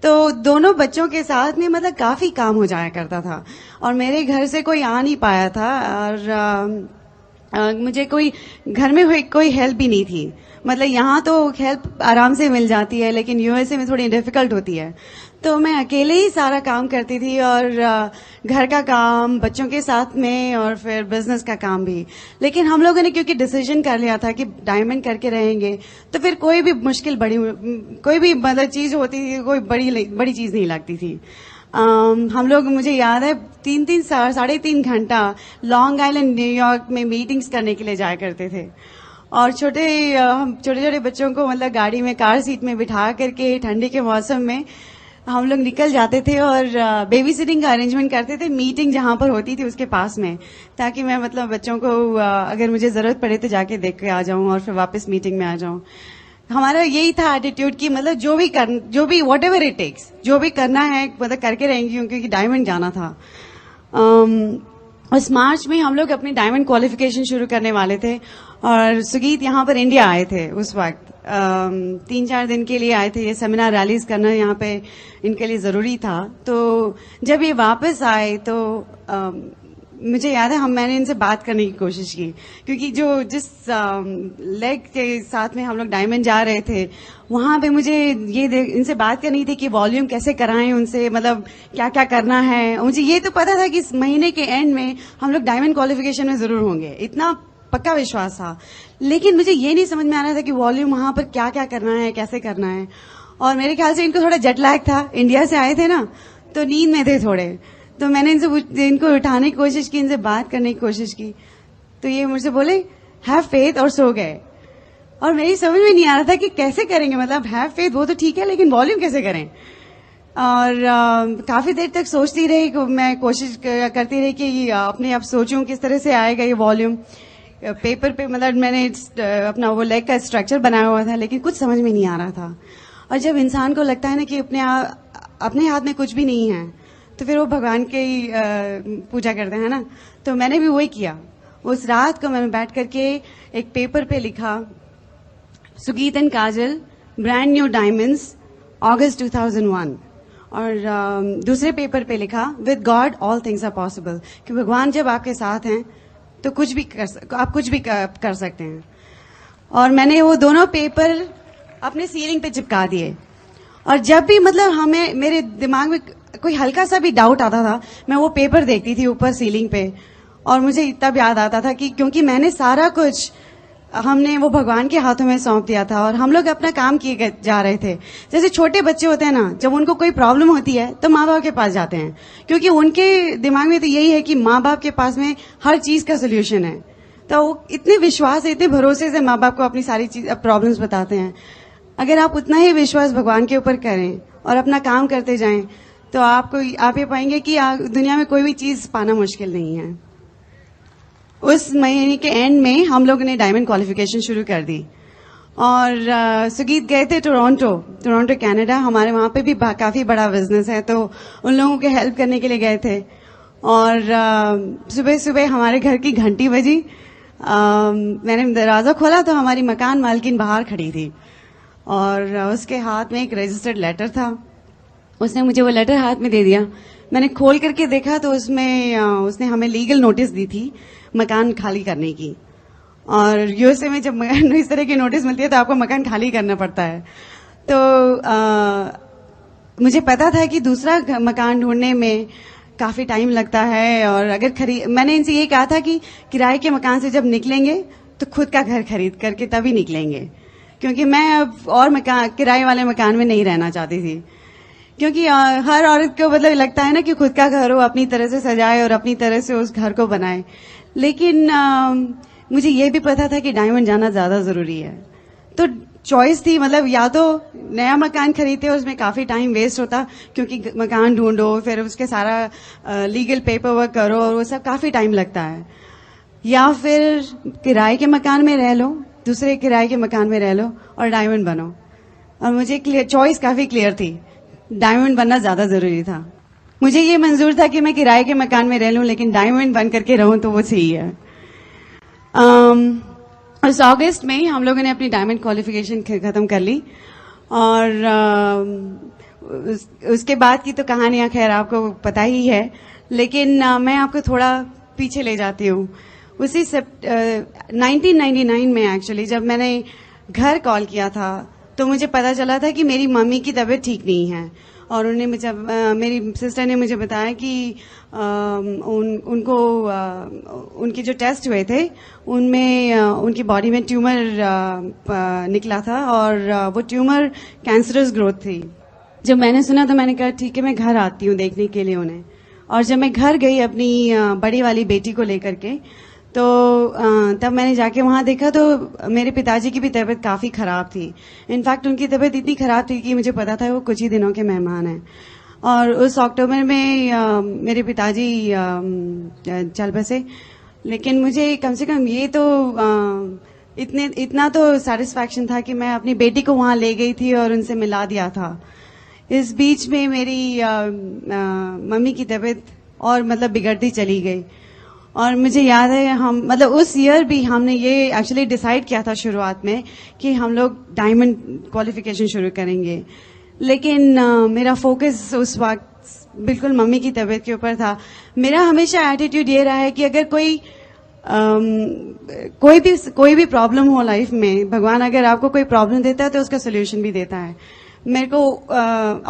तो दोनों बच्चों के साथ में मतलब काफी काम हो जाया करता था और मेरे घर से कोई आ नहीं पाया था। और मुझे कोई घर में कोई हेल्प भी नहीं थी। मतलब यहाँ तो हेल्प आराम से मिल जाती है, लेकिन यूएसए में थोड़ी डिफिकल्ट होती है। तो मैं अकेले ही सारा काम करती थी, और घर का काम, बच्चों के साथ में, और फिर बिजनेस का काम भी। लेकिन हम लोगों ने क्योंकि डिसीजन कर लिया था कि डायमंड करके रहेंगे, तो फिर कोई भी मुश्किल कोई भी मतलब चीज होती थी, कोई बड़ी चीज नहीं लगती थी। हम लोग, मुझे याद है, 3-3 घंटा लॉन्ग आइलैंड न्यूयॉर्क में मीटिंग्स करने के लिए जाया करते थे। और हम छोटे छोटे बच्चों को मतलब गाड़ी में, कार सीट में बिठा करके ठंडी के मौसम में हम लोग निकल जाते थे, और बेबी सिटिंग का अरेंजमेंट करते थे मीटिंग जहां पर होती थी उसके पास में, ताकि मैं मतलब बच्चों को अगर मुझे जरूरत पड़े तो जाके देख के आ जाऊं और फिर वापस मीटिंग में आ जाऊं। हमारा यही था एटीट्यूड कि मतलब जो भी वॉट एवर इट टेक्स, जो भी करना है मतलब करके रहेंगे, क्योंकि डायमंड जाना था। उस मार्च में हम लोग अपनी डायमंड क्वालिफिकेशन शुरू करने वाले थे, और सुगीत यहाँ पर इंडिया आए थे उस वक्त। 3-4 दिन के लिए आए थे। ये सेमिनार रैलीज करना यहाँ पे इनके लिए जरूरी था। तो जब ये वापस आए तो मुझे याद है मैंने इनसे बात करने की कोशिश की, क्योंकि जिस लेग के साथ में हम लोग डायमंड जा रहे थे, वहां पे मुझे इनसे बात करनी थी कि वॉल्यूम कैसे कराएं उनसे, मतलब क्या क्या करना है। मुझे ये तो पता था कि इस महीने के एंड में हम लोग डायमंड क्वालिफिकेशन में जरूर होंगे, इतना पक्का विश्वास था। लेकिन मुझे ये नहीं समझ में आ रहा था कि वॉल्यूम वहां पर क्या क्या करना है, कैसे करना है। और मेरे ख्याल से इनको थोड़ा जेट लैग था, इंडिया से आए थे ना, तो नींद में थे थोड़े। तो मैंने इनको उठाने की कोशिश की, इनसे बात करने की कोशिश की, तो ये मुझसे बोले हैव फेथ, और सो गए। और मेरी समझ में नहीं आ रहा था कि कैसे करेंगे, मतलब हैव फेथ वो तो ठीक है, लेकिन वॉल्यूम कैसे करें। और काफी देर तक सोचती रही, मैं कोशिश करती रही कि अपने आप सोचूं किस तरह से आएगा ये वॉल्यूम। पेपर पे मतलब मैंने अपना वो लेग का स्ट्रक्चर बनाया हुआ था, लेकिन कुछ समझ में नहीं आ रहा था। और जब इंसान को लगता है ना कि अपने हाथ में कुछ भी नहीं है, तो फिर वो भगवान की पूजा करते हैं ना। तो मैंने भी वही किया। उस रात को मैंने बैठ करके एक पेपर पे लिखा, Sugeet and Kajal brand new diamonds August 2001। और दूसरे पेपर पे लिखा, with God all things are possible, कि भगवान जब आपके साथ हैं तो आप कुछ भी कर सकते हैं। और मैंने वो दोनों पेपर अपने सीलिंग पे चिपका दिए। और जब भी मतलब मेरे दिमाग में कोई हल्का सा भी डाउट आता था, मैं वो पेपर देखती थी ऊपर सीलिंग पे, और मुझे तब याद आता था कि क्योंकि मैंने सारा कुछ हमने वो भगवान के हाथों में सौंप दिया था, और हम लोग अपना काम किए जा रहे थे। जैसे छोटे बच्चे होते हैं ना, जब उनको कोई प्रॉब्लम होती है तो माँ बाप के पास जाते हैं, क्योंकि उनके दिमाग में तो यही है कि माँ बाप के पास में हर चीज का सोल्यूशन है। तो वो इतने विश्वास, इतने भरोसे से माँ बाप को अपनी सारी चीज प्रॉब्लम्स बताते हैं। अगर आप उतना ही विश्वास भगवान के ऊपर करें और अपना काम करते जाएं, तो आप ये पाएंगे कि दुनिया में कोई भी चीज पाना मुश्किल नहीं है। उस महीने के एंड में हम लोगों ने डायमंड क्वालिफिकेशन शुरू कर दी, और सुगीत गए थे टोरंटो कनाडा। हमारे वहां पे भी काफी बड़ा बिजनेस है, तो उन लोगों के हेल्प करने के लिए गए थे। और सुबह सुबह हमारे घर की घंटी बजी। मैंने दरवाजा खोला तो हमारी मकान मालकिन बाहर खड़ी थी, और उसके हाथ में एक रजिस्टर्ड लेटर था। उसने मुझे वो लेटर हाथ में दे दिया। मैंने खोल करके देखा तो उसमें उसने हमें लीगल नोटिस दी थी मकान खाली करने की। और यूएसए में जब इस तरह की नोटिस मिलती है तो आपको मकान खाली करना पड़ता है। तो मुझे पता था कि दूसरा मकान ढूंढने में काफी टाइम लगता है, और अगर मैंने इनसे ये कहा था कि किराए के मकान से जब निकलेंगे तो खुद का घर खरीद करके तभी निकलेंगे, क्योंकि मैं अब और किराए वाले मकान में नहीं रहना चाहती थी। क्योंकि हर औरत को मतलब लगता है ना कि खुद का घर हो, अपनी तरह से सजाए और अपनी तरह से उस घर को बनाए। लेकिन मुझे ये भी पता था कि डायमंड जाना ज्यादा जरूरी है। तो चॉइस थी, मतलब या तो नया मकान खरीदते और उसमें काफी टाइम वेस्ट होता, क्योंकि मकान ढूंढो, फिर उसके सारा लीगल पेपर वर्क करो, और वो सब काफी टाइम लगता है। या फिर किराए के मकान में रह लो, दूसरे किराए के मकान में रह लो और डायमंड बनो। और मुझे चॉइस काफी क्लियर थी, डायमंड बनना ज्यादा जरूरी था। मुझे ये मंजूर था कि मैं किराए के मकान में रह लूं, लेकिन डायमंड बन करके रहूं तो वो सही है। उस अगस्त में हम लोगों ने अपनी डायमंड क्वालिफिकेशन खत्म कर ली, और उसके बाद की तो कहानियां खैर आपको पता ही है, लेकिन मैं आपको थोड़ा पीछे ले जाती हूँ। उसी 1999 में एक्चुअली जब मैंने घर कॉल किया था तो मुझे पता चला था कि मेरी मम्मी की तबीयत ठीक नहीं है। और उन्होंने मुझे मेरी सिस्टर ने मुझे बताया कि उनको उनके जो टेस्ट हुए थे उनमें उनकी बॉडी में ट्यूमर निकला था और वो ट्यूमर कैंसरस ग्रोथ थी। जब मैंने सुना तो मैंने कहा ठीक है मैं घर आती हूँ देखने के लिए उन्हें। और जब मैं घर गई अपनी बड़ी वाली बेटी को लेकर के तो तब मैंने जाके वहां देखा तो मेरे पिताजी की भी तबीयत काफी खराब थी। इनफैक्ट उनकी तबीयत इतनी खराब थी कि मुझे पता था वो कुछ ही दिनों के मेहमान हैं। और उस अक्टूबर में मेरे पिताजी चल बसे। लेकिन मुझे कम से कम ये तो इतना तो सेटिस्फैक्शन था कि मैं अपनी बेटी को वहां ले गई थी और उनसे मिला दिया था। इस बीच में मेरी मम्मी की तबीयत और मतलब बिगड़ती चली गई। और मुझे याद है हम मतलब उस ईयर भी हमने ये एक्चुअली डिसाइड किया था शुरुआत में कि हम लोग डायमंड क्वालिफिकेशन शुरू करेंगे। लेकिन मेरा फोकस उस वक्त बिल्कुल मम्मी की तबीयत के ऊपर था। मेरा हमेशा एटीट्यूड ये रहा है कि अगर कोई भी प्रॉब्लम हो लाइफ में, भगवान अगर आपको कोई प्रॉब्लम देता है तो उसका सोल्यूशन भी देता है। मेरे को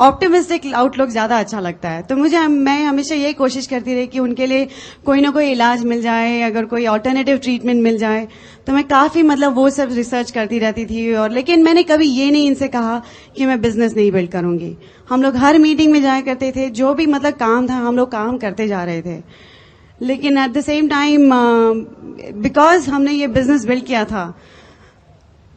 ऑप्टिमिस्टिक आउटलुक ज्यादा अच्छा लगता है। तो मैं हमेशा यही कोशिश करती रही कि उनके लिए कोई ना कोई इलाज मिल जाए, अगर कोई ऑल्टरनेटिव ट्रीटमेंट मिल जाए। तो मैं काफी मतलब वो सब रिसर्च करती रहती थी। और लेकिन मैंने कभी ये नहीं इनसे कहा कि मैं बिजनेस नहीं बिल्ड करूंगी। हम लोग हर मीटिंग में जाया करते थे, जो भी मतलब काम था हम लोग काम करते जा रहे थे। लेकिन at the same time because हमने ये बिजनेस बिल्ड किया था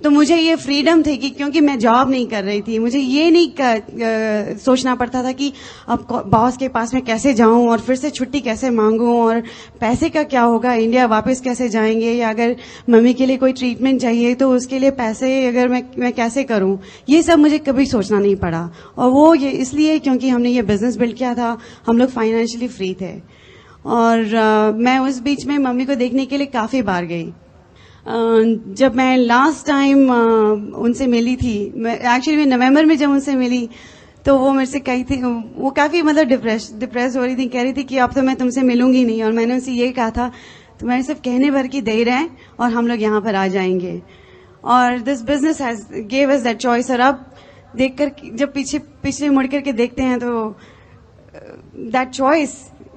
तो मुझे ये फ्रीडम थी कि क्योंकि मैं जॉब नहीं कर रही थी, मुझे ये नहीं सोचना पड़ता था कि अब बॉस के पास में कैसे जाऊं और फिर से छुट्टी कैसे मांगूं और पैसे का क्या होगा, इंडिया वापस कैसे जाएंगे, या अगर मम्मी के लिए कोई ट्रीटमेंट चाहिए तो उसके लिए पैसे अगर मैं कैसे करूं, ये सब मुझे कभी सोचना नहीं पड़ा। और वो ये इसलिए क्योंकि हमने ये बिजनेस बिल्ड किया था, हम लोग फाइनेंशियली फ्री थे। और मैं उस बीच में मम्मी को देखने के लिए काफी बार गई। जब मैं लास्ट टाइम उनसे मिली थी, एक्चुअली मैं नवंबर में जब उनसे मिली तो वो मेरे से कही थी, वो काफी मतलब डिप्रेस हो रही थी, कह रही थी कि अब तो मैं तुमसे मिलूंगी नहीं। और मैंने उनसे ये कहा था तुम्हारे सिर्फ कहने भर की देर है और हम लोग यहाँ पर आ जाएंगे। और this business has gave us that choice. और अब देखकर जब पीछे मुड़ करके देखते हैं तो दैट चॉइस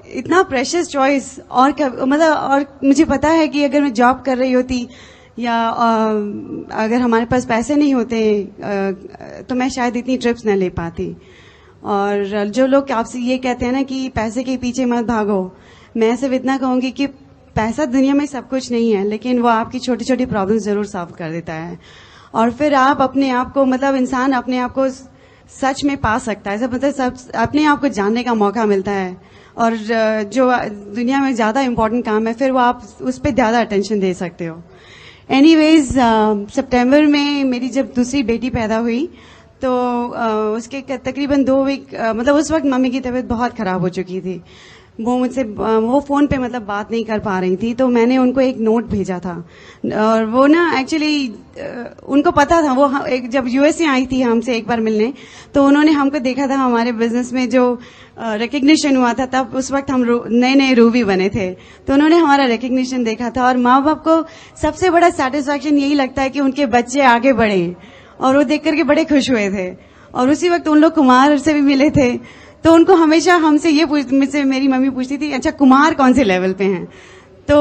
इतना प्रेशियस चॉइस। और मतलब और मुझे पता है कि अगर मैं जॉब कर रही होती या अगर हमारे पास पैसे नहीं होते तो मैं शायद इतनी ट्रिप्स न ले पाती। और जो लोग आपसे ये कहते हैं ना कि पैसे के पीछे मत भागो, मैं सिर्फ इतना कहूंगी कि पैसा दुनिया में सब कुछ नहीं है, लेकिन वो आपकी छोटी छोटी प्रॉब्लम्स जरूर सॉल्व कर देता है। और फिर आप अपने आप को मतलब इंसान अपने आप को सच में पा सकता है, मतलब सब अपने आप को जानने का मौका मिलता है। और जो दुनिया में ज्यादा इम्पोर्टेंट काम है फिर वो आप उस पर ज्यादा अटेंशन दे सकते हो। एनीवेज सितंबर में मेरी जब दूसरी बेटी पैदा हुई तो उसके तकरीबन 2 वीक मतलब उस वक्त मम्मी की तबीयत बहुत खराब हो चुकी थी। वो मुझसे वो फोन पे मतलब बात नहीं कर पा रही थी। तो मैंने उनको एक नोट भेजा था। और वो ना एक्चुअली उनको पता था, वो जब यूएसए आई थी हमसे एक बार मिलने तो उन्होंने हमको देखा था हमारे बिजनेस में जो रिकग्निशन हुआ था, तब उस वक्त हम नए नए रूबी बने थे। तो उन्होंने हमारा रिकग्निशन देखा था। और माँ बाप को सबसे बड़ा सेटिस्फैक्शन यही लगता है कि उनके बच्चे आगे बढ़े, और वो देख करके बड़े खुश हुए थे। और उसी वक्त उन लोग कुमार से भी मिले थे। तो उनको हमेशा हमसे ये मुझसे मेरी मम्मी पूछती थी अच्छा कुमार कौन से लेवल पे हैं। तो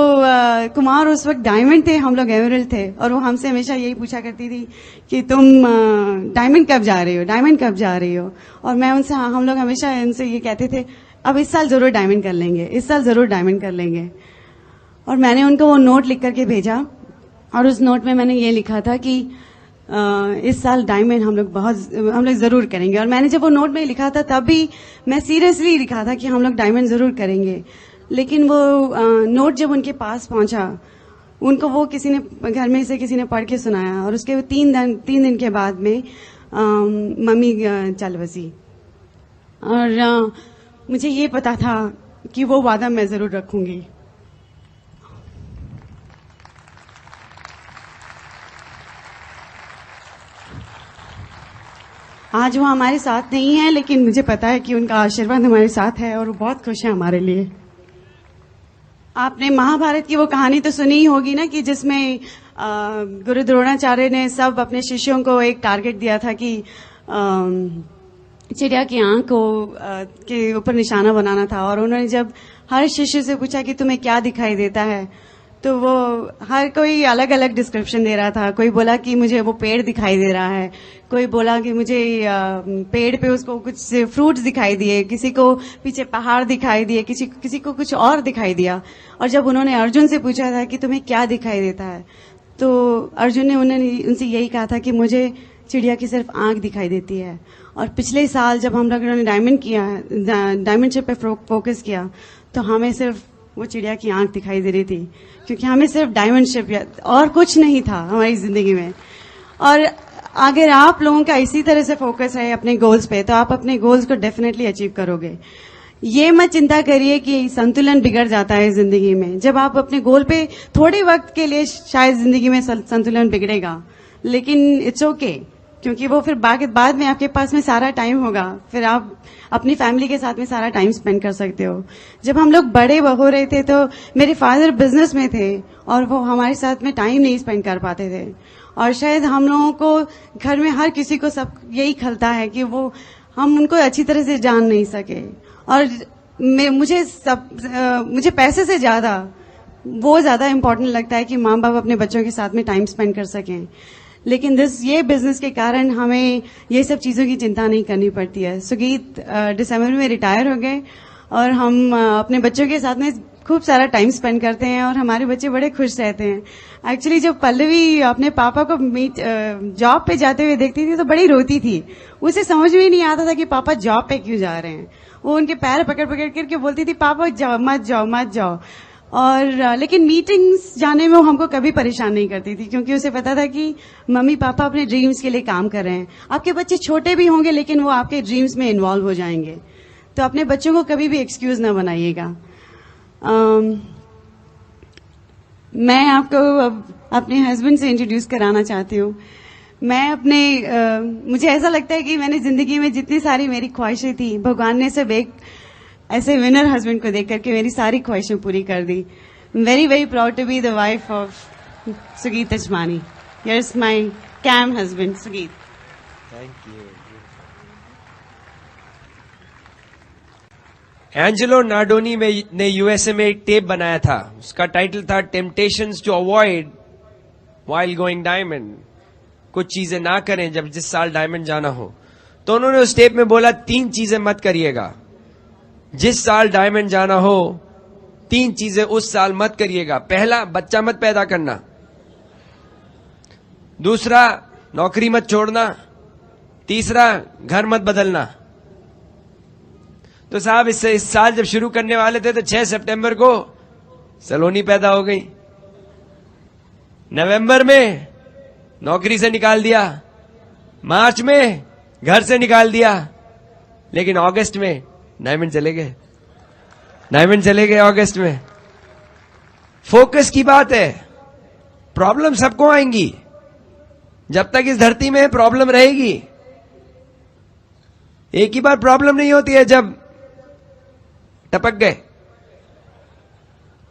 कुमार उस वक्त डायमंड थे, हम लोग एमरल्ड थे। और वो हमसे हमेशा यही पूछा करती थी कि तुम डायमंड कब जा रही हो, डायमंड कब जा रही हो। और मैं उनसे हम लोग हमेशा उनसे ये कहते थे अब इस साल जरूर डायमंड कर लेंगे, इस साल जरूर डायमंड कर लेंगे। और मैंने उनको वो नोट लिख करके भेजा। और उस नोट में मैंने ये लिखा था कि इस साल डायमंड हम लोग जरूर करेंगे। और मैंने जब वो नोट में लिखा था तब भी मैं सीरियसली लिखा था कि हम लोग डायमंड जरूर करेंगे। लेकिन वो नोट जब उनके पास पहुंचा, उनको वो किसी ने घर में से किसी ने पढ़ के सुनाया। और उसके 3 दिन के बाद में मम्मी चल बसी। और मुझे ये पता था कि वो वादा मैं जरूर रखूंगी। आज वो हमारे साथ नहीं है, लेकिन मुझे पता है कि उनका आशीर्वाद हमारे साथ है और वो बहुत खुश है हमारे लिए। आपने महाभारत की वो कहानी तो सुनी ही होगी ना, कि जिसमें गुरु द्रोणाचार्य ने सब अपने शिष्यों को एक टारगेट दिया था कि चिड़िया की आंख को के ऊपर निशाना बनाना था। और उन्होंने जब हर शिष्य से पूछा कि तुम्हें क्या दिखाई देता है, तो वो हर कोई अलग अलग डिस्क्रिप्शन दे रहा था। कोई बोला कि मुझे वो पेड़ दिखाई दे रहा है, कोई बोला कि मुझे पेड़ पे उसको कुछ फ्रूट्स दिखाई दिए, किसी को पीछे पहाड़ दिखाई दिए, किसी को कुछ और दिखाई दिया। और जब उन्होंने अर्जुन से पूछा था कि तुम्हें क्या दिखाई देता है, तो अर्जुन ने उनसे यही कहा था कि मुझे चिड़िया की सिर्फ आंख दिखाई देती है। और पिछले साल जब हम लोगों ने डायमंड शिप पे फोकस किया, तो हमें सिर्फ वो चिड़िया की आंख दिखाई दे रही थी, क्योंकि हमें सिर्फ डायमंड शिप और कुछ नहीं था हमारी जिंदगी में। और अगर आप लोगों का इसी तरह से फोकस है अपने गोल्स पे, तो आप अपने गोल्स को डेफिनेटली अचीव करोगे। ये मत चिंता करिए कि संतुलन बिगड़ जाता है जिंदगी में। जब आप अपने गोल पे थोड़े वक्त के लिए शायद जिंदगी में संतुलन बिगड़ेगा, लेकिन इट्स ओके, क्योंकि वो फिर बाद में आपके पास में सारा टाइम होगा, फिर आप अपनी फैमिली के साथ में सारा टाइम स्पेंड कर सकते हो। जब हम लोग बड़े हो रहे थे, तो मेरे फादर बिजनेस में थे और वो हमारे साथ में टाइम नहीं स्पेंड कर पाते थे। और शायद हम लोगों को घर में हर किसी को सब यही खलता है कि वो हम उनको अच्छी तरह से जान नहीं सके। और मुझे पैसे से ज्यादा वो ज्यादा इम्पोर्टेंट लगता है कि माँ बाप अपने बच्चों के साथ में टाइम स्पेंड कर सकें। लेकिन ये बिजनेस के कारण हमें ये सब चीजों की चिंता नहीं करनी पड़ती है। सुगीत दिसंबर में रिटायर हो गए और हम अपने बच्चों के साथ में खूब सारा टाइम स्पेंड करते हैं और हमारे बच्चे बड़े खुश रहते हैं। एक्चुअली जब पल्लवी अपने पापा को जॉब पे जाते हुए देखती थी तो बड़ी रोती थी। उसे समझ में ही नहीं आता था कि पापा जॉब पे क्यों जा रहे हैं। वो उनके पैर पकड़ पकड़ करके बोलती थी, पापा जाओ मत जाओ मत जाओ। और लेकिन मीटिंग्स जाने में वो हमको कभी परेशान नहीं करती थी, क्योंकि उसे पता था कि मम्मी पापा अपने ड्रीम्स के लिए काम कर रहे हैं। आपके बच्चे छोटे भी होंगे लेकिन वो आपके ड्रीम्स में इन्वॉल्व हो जाएंगे, तो अपने बच्चों को कभी भी एक्सक्यूज ना बनाइएगा। मैं आपको अपने हस्बैंड से इंट्रोड्यूस कराना चाहती हूँ। मुझे ऐसा लगता है कि मैंने जिंदगी में जितनी सारी मेरी ख्वाहिशें थी, भगवान ने सब एक ऐसे विनर हस्बैंड को देख करके मेरी सारी ख्वाहिशें पूरी कर दी। Very very proud to be the wife of Sugeet Tajmani. Here is my cam husband Sugeet. Thank you. Angelo Nardoni ने यूएसए में एक टेप बनाया था, उसका टाइटल था temptations to avoid while going diamond. कुछ चीजें ना करें जब जिस साल डायमंड जाना हो। तो उन्होंने उस टेप में बोला 3 चीजें मत करिएगा जिस साल डायमंड जाना हो। 3 चीजें उस साल मत करिएगा। पहला, बच्चा मत पैदा करना। दूसरा, नौकरी मत छोड़ना। तीसरा, घर मत बदलना। तो साहब इस साल जब शुरू करने वाले थे तो 6 सितंबर को सलोनी पैदा हो गई। नवंबर में नौकरी से निकाल दिया, मार्च में घर से निकाल दिया, लेकिन अगस्त में डायमंड चले गए अगस्त में। फोकस की बात है। प्रॉब्लम सबको आएंगी, जब तक इस धरती में प्रॉब्लम रहेगी। एक ही बार प्रॉब्लम नहीं होती है, जब टपक गए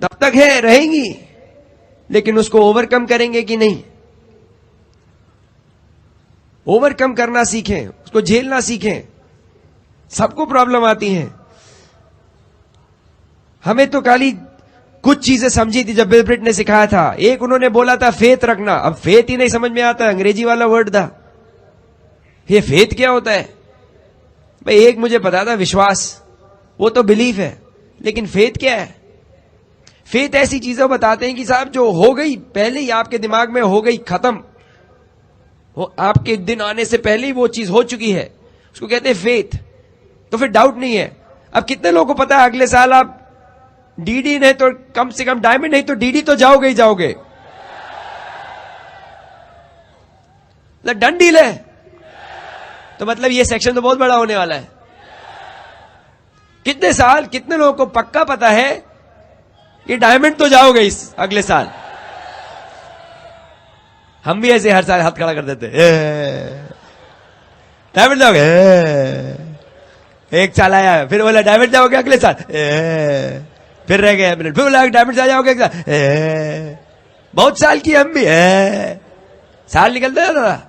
तब तक है रहेंगी, लेकिन उसको ओवरकम करेंगे कि नहीं। ओवरकम करना सीखें, उसको झेलना सीखें। सबको प्रॉब्लम आती हैं। हमें तो खाली कुछ चीजें समझी थी जब बिल ब्रिट ने सिखाया था। एक उन्होंने बोला था फेथ रखना। अब फेथ ही नहीं समझ में आता, अंग्रेजी वाला वर्ड था। ये फेथ क्या होता है भाई? एक मुझे पता था, विश्वास, वो तो बिलीफ है, लेकिन फेथ क्या है? फेथ ऐसी चीजें बताते हैं कि साहब जो हो गई पहले ही आपके दिमाग में हो गई, खत्म, वो आपके दिन आने से पहले ही वो चीज हो चुकी है, उसको कहते हैं फेथ। तो फिर डाउट नहीं है। अब कितने लोगों को पता है अगले साल आप डीडी नहीं तो कम से कम डायमंड नहीं तो डीडी तो जाओगे ही जाओगे। डन डील है। तो मतलब ये सेक्शन तो बहुत बड़ा होने वाला है। कितने साल, कितने लोगों को पक्का पता है कि डायमंड तो जाओगे इस अगले साल? हम भी ऐसे हर साल हाथ खड़ा कर देते, डायमंड जाओगे। एक साल आया, फिर बोला डायमंड जाओगे अगले साल, फिर रह गए मिनट, फिर बोला डायमंड आ जाओगे बहुत साल की हम भी साल निकलता है दादा।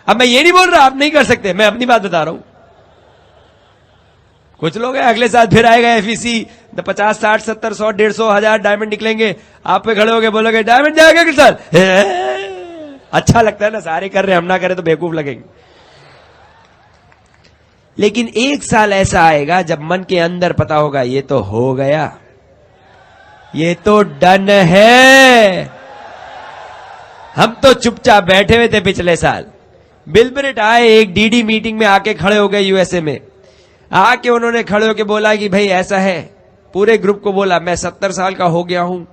अब मैं ये नहीं बोल रहा आप नहीं कर सकते, मैं अपनी बात बता रहा हूं। कुछ लोग हैं अगले साल फिर आएगा एफईसी 50 60 70 100 150 1000 डायमंड निकलेंगे, आप पे खड़े होके बोलोगे डायमंड जाएगा किस साल। अच्छा लगता है ना, सारे कर रहे हम ना करें तो बेवकूफ लगेंगे। लेकिन एक साल ऐसा आएगा जब मन के अंदर पता होगा ये तो हो गया, ये तो डन है। हम तो चुपचाप बैठे हुए थे पिछले साल, बिल ब्रेट आए एक डीडी मीटिंग में आके खड़े हो गए यूएसए में, आके उन्होंने खड़े होके बोला कि भाई ऐसा है, पूरे ग्रुप को बोला मैं 70 साल का हो गया हूं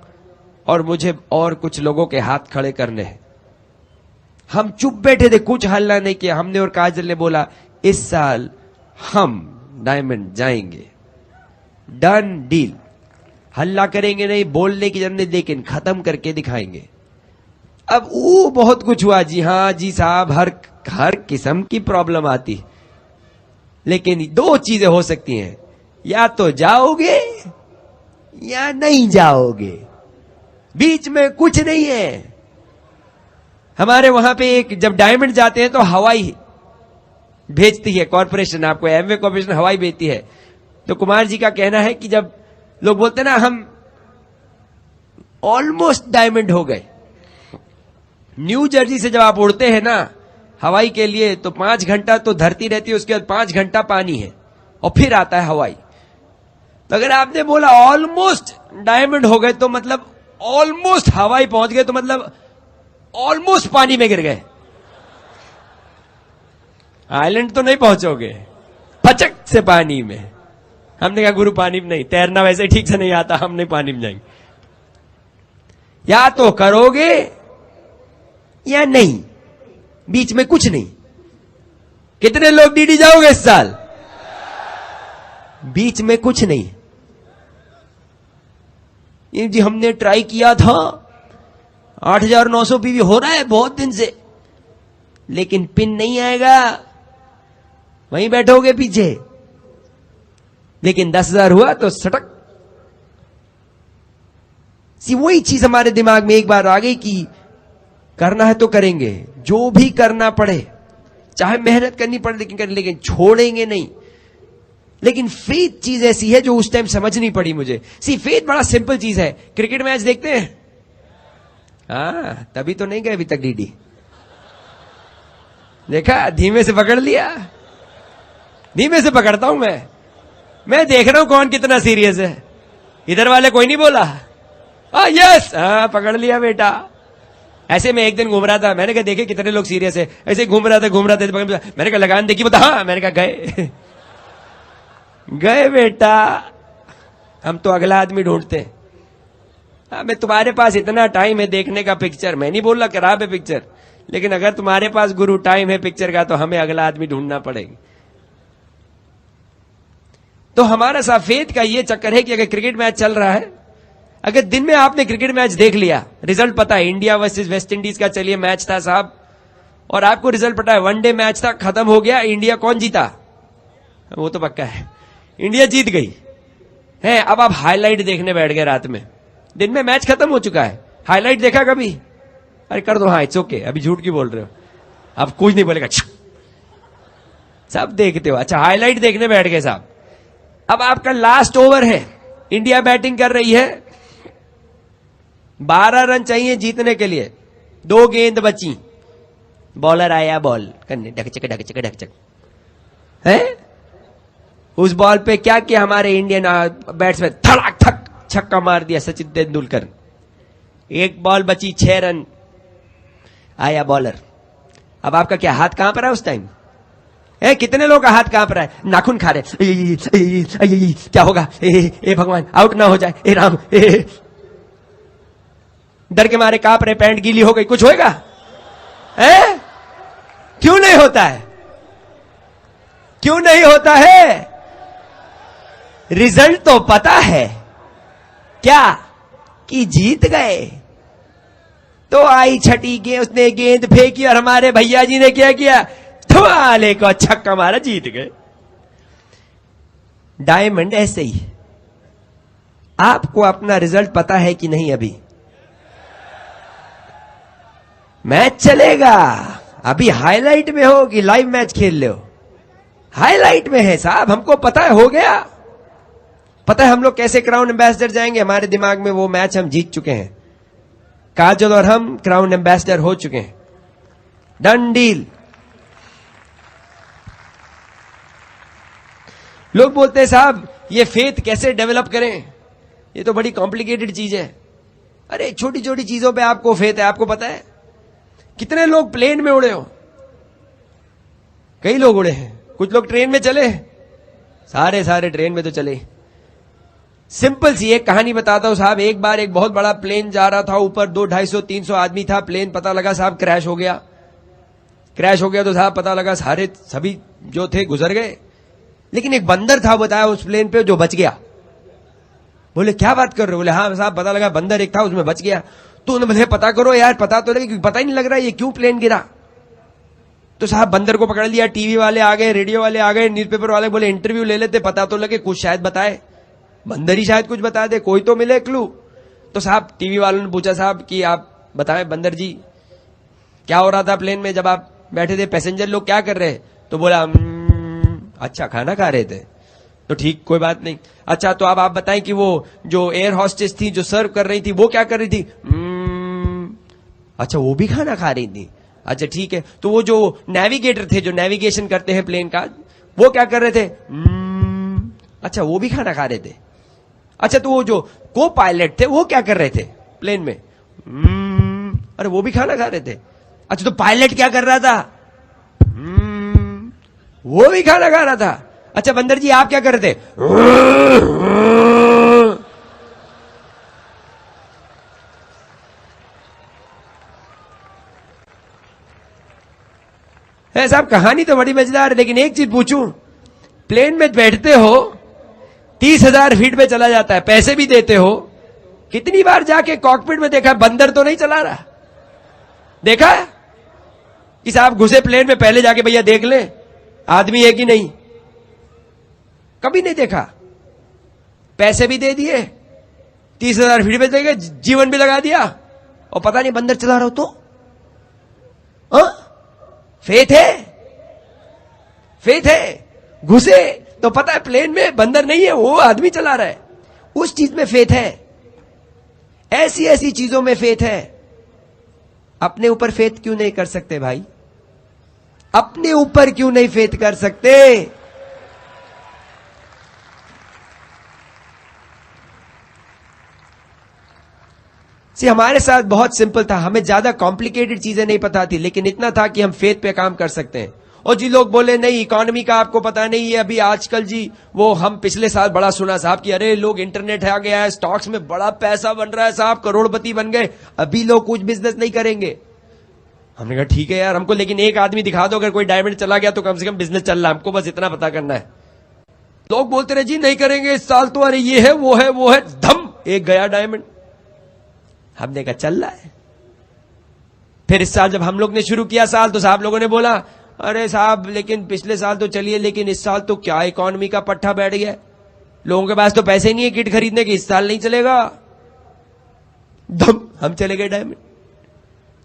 और मुझे और कुछ लोगों के हाथ खड़े करने हैं। हम चुप बैठे थे, कुछ हल्ला नहीं किया। हमने और काजल ने बोला इस साल हम डायमंड जाएंगे, डन डील। हल्ला करेंगे नहीं, बोलने की जरूरत नहीं, लेकिन खत्म करके दिखाएंगे। अब वो बहुत कुछ हुआ, जी हाँ जी साहब, हर किस्म की प्रॉब्लम आती, लेकिन दो चीजें हो सकती हैं, या तो जाओगे या नहीं जाओगे, बीच में कुछ नहीं है। हमारे वहां पे एक जब डायमंड जाते हैं तो हवाई भेजती है कॉर्पोरेशन, आपको एमवे कॉर्पोरेशन हवाई भेजती है। तो कुमार जी का कहना है कि जब लोग बोलते ना हम ऑलमोस्ट डायमंड हो गए, न्यू जर्सी से जब आप उड़ते हैं ना हवाई के लिए तो 5 घंटा तो धरती रहती है, उसके बाद 5 घंटा पानी है और फिर आता है हवाई। तो अगर आपने बोला ऑलमोस्ट डायमंड हो गए तो मतलब ऑलमोस्ट हवाई पहुंच गए, तो मतलब ऑलमोस्ट पानी में गिर गए। आइलैंड तो नहीं पहुंचोगे, पचक से पानी में। हमने कहा गुरु पानी में नहीं, तैरना वैसे ठीक से नहीं आता, हम नहीं पानी में जाएंगे। या तो करोगे या नहीं, बीच में कुछ नहीं। कितने लोग डीडी जाओगे इस साल? बीच में कुछ नहीं। ये जी हमने ट्राई किया था, 8900 पीवी हो रहा है बहुत दिन से, लेकिन पिन नहीं आएगा, वहीं बैठोगे पीछे। लेकिन 10,000 हुआ तो सटक। वही चीज हमारे दिमाग में एक बार आ गई कि करना है तो करेंगे, जो भी करना पड़े, चाहे मेहनत करनी पड़े लेकिन करें, लेकिन छोड़ेंगे नहीं। लेकिन फेथ चीज ऐसी है जो उस टाइम समझनी पड़ी मुझे। फेथ बड़ा सिंपल चीज है। क्रिकेट मैच देखते हैं, तभी तो नहीं गए अभी तक डीडी। देखा, धीमे से पकड़ लिया, धीमे से पकड़ता हूं मैं देख रहा हूं कौन कितना सीरियस है। इधर वाले कोई नहीं बोला, यस पकड़ लिया बेटा। ऐसे में एक दिन घूम रहा था, मैंने कहा देखे कितने लोग सीरियस है, ऐसे घूम रहा था, मैंने कहा लगान देखी, बता हाँ, मैंने कहा गए गए बेटा। हम तो अगला आदमी ढूंढते। मैं तुम्हारे पास इतना टाइम है देखने का पिक्चर, मैं नहीं बोल रहा खराब है पिक्चर, लेकिन अगर तुम्हारे पास गुरु टाइम है पिक्चर का तो हमें अगला आदमी ढूंढना पड़ेगा। तो हमारा सफेद का ये चक्कर है कि अगर क्रिकेट मैच चल रहा है, अगर दिन में आपने क्रिकेट मैच देख लिया, रिजल्ट पता है इंडिया वर्सेस वेस्ट इंडीज का चलिए मैच था साहब, और आपको रिजल्ट पता है वनडे मैच था, खत्म हो गया, इंडिया कौन जीता? वो तो पक्का है, इंडिया जीत गई है। अब आप हाईलाइट देखने बैठ गए रात में, दिन में मैच खत्म हो चुका है, हाईलाइट देखा कभी? अरे कर दो, हाँ इट्स ओके, अभी झूठ क्यों बोल रहे हो, अब कुछ नहीं बोलेगा, सब देखते हो। अच्छा हाईलाइट देखने बैठ गए साहब, अब आपका लास्ट ओवर है, इंडिया बैटिंग कर रही है, 12 रन चाहिए जीतने के लिए, 2 गेंद बची, बॉलर आया बॉल करने, ढकचक है। उस बॉल पे क्या किया हमारे इंडियन बैट्समैन, धड़ाक धक छक्का मार दिया सचिन तेंदुलकर। एक बॉल बची, 6 रन, आया बॉलर। अब आपका क्या हाथ कांप रहा है उस टाइम? कितने लोग का हाथ कांप रहा है, नाखून खा रहे, क्या होगा, ए भगवान आउट ना हो जाए, ए राम, डर के मारे कांप रहे, पैंट गीली हो गई, कुछ होएगा? क्यों नहीं होता है? क्यों नहीं होता है? रिजल्ट तो पता है क्या कि जीत गए। तो आई छठी गेंद, उसने गेंद फेंकी और हमारे भैया जी ने क्या किया, थुआले को छक्का मारा, जीत गए। डायमंड ऐसे ही। आपको अपना रिजल्ट पता है कि नहीं? अभी मैच चलेगा, अभी हाईलाइट में हो कि लाइव मैच खेल ले हो? हाईलाइट में है साहब, हमको पता है, हो गया। पता है हम लोग कैसे क्राउन एम्बेसडर जाएंगे? हमारे दिमाग में वो मैच हम जीत चुके हैं। काजल और हम क्राउन एम्बेसडर हो चुके हैं, डन डील। लोग बोलते हैं साहब ये फेथ कैसे डेवलप करें, ये तो बड़ी कॉम्प्लिकेटेड चीज है। अरे छोटी छोटी चीजों पे आपको फेथ है। आपको पता है कितने लोग प्लेन में उड़े हो? कई लोग उड़े हैं। कुछ लोग ट्रेन में चले, सारे ट्रेन में तो चले। सिंपल सी एक कहानी बताता हूं साहब। एक बार एक बहुत बड़ा प्लेन जा रहा था, ऊपर 200-250-300 आदमी था। प्लेन पता लगा साहब क्रैश हो गया। क्रैश हो गया तो साहब पता लगा सभी जो थे गुजर गए, लेकिन एक बंदर था बताया उस प्लेन पे जो बच गया। बोले क्या बात कर रहे हो? बोले हाँ साहब पता लगा बंदर एक था उसमें बच गया। तो उन्होंने बोले पता करो यार, पता तो लगे, क्योंकि पता ही नहीं लग रहा ये क्यों प्लेन गिरा। तो साहब बंदर को पकड़ लिया। टीवी वाले आ गए, रेडियो वाले आ गए, न्यूज़पेपर वाले बोले इंटरव्यू ले लेते, पता तो लगे, कुछ शायद बताए, बंदर ही शायद कुछ बता दे, कोई तो मिले क्लू। तो साहब टीवी वालों ने पूछा साहब कि आप बताएं बंदर जी क्या हो रहा था प्लेन में जब आप बैठे थे, पैसेंजर लोग क्या कर रहे? तो बोला अच्छा खाना खा रहे थे। तो ठीक कोई बात नहीं। अच्छा तो अब आप बताएं कि वो जो एयर हॉस्टेस थी जो सर्व कर रही थी वो क्या कर रही थी? अच्छा वो भी खाना खा रही थी। अच्छा ठीक है। तो वो जो नेविगेटर थे जो नेविगेशन करते हैं प्लेन का, वो क्या कर रहे थे? अच्छा वो भी खाना खा रहे थे। अच्छा तो वो जो को पायलट थे वो क्या कर रहे थे प्लेन में? अरे वो भी खाना खा रहे थे। अच्छा तो पायलट क्या कर रहा था? वो भी खाना खा रहा था। अच्छा बंदर जी आप क्या कर रहे थे? साहब कहानी तो बड़ी मजेदार है, लेकिन एक चीज पूछूं, प्लेन में बैठते हो 30,000 फीट पे चला जाता है, पैसे भी देते हो, कितनी बार जाके कॉकपिट में देखा बंदर तो नहीं चला रहा? देखा है कि साहब घुसे प्लेन में, पहले जाके भैया देख ले आदमी है कि नहीं? कभी नहीं देखा। पैसे भी दे दिए, 30,000 फीट पे देखे, जीवन भी लगा दिया, और पता नहीं बंदर चला रहा हो तो? फेथ है, फेथ है। घुसे तो पता है प्लेन में बंदर नहीं है, वो आदमी चला रहा है, उस चीज में फेथ है। ऐसी ऐसी चीजों में फेथ है। अपने ऊपर फेथ क्यों नहीं कर सकते भाई? अपने ऊपर क्यों नहीं फेथ कर सकते? हमारे साथ बहुत सिंपल था, हमें ज्यादा कॉम्प्लिकेटेड चीजें नहीं पता थी, लेकिन इतना था कि हम फेथ पे काम कर सकते हैं। और जी लोग बोले नहीं इकोनॉमी का आपको पता नहीं है, अभी आजकल जी वो हम पिछले साल बड़ा सुना साहब कि अरे लोग इंटरनेट आ गया है, स्टॉक्स में बड़ा पैसा बन रहा है साहब, करोड़पति बन गए, अभी लोग कुछ बिजनेस नहीं करेंगे। हमने कहा ठीक है यार हमको, लेकिन एक आदमी दिखा दो अगर कोई डायमंड चला गया तो कम से कम बिजनेस चल रहा है, हमको बस इतना पता करना है। लोग बोलते रहे जी नहीं करेंगे इस साल तो, अरे ये है वो है वो है, धम एक गया डायमंड। हमने कहा चल रहा है। फिर इस साल जब हम लोग ने शुरू किया साल, तो साहब लोगों ने बोला अरे साहब लेकिन पिछले साल तो चलिए, लेकिन इस साल तो क्या इकोनॉमी का पट्टा बैठ गया, लोगों के पास तो पैसे नहीं है किट खरीदने के, इस साल नहीं चलेगा। धम हम चले गए डायमंड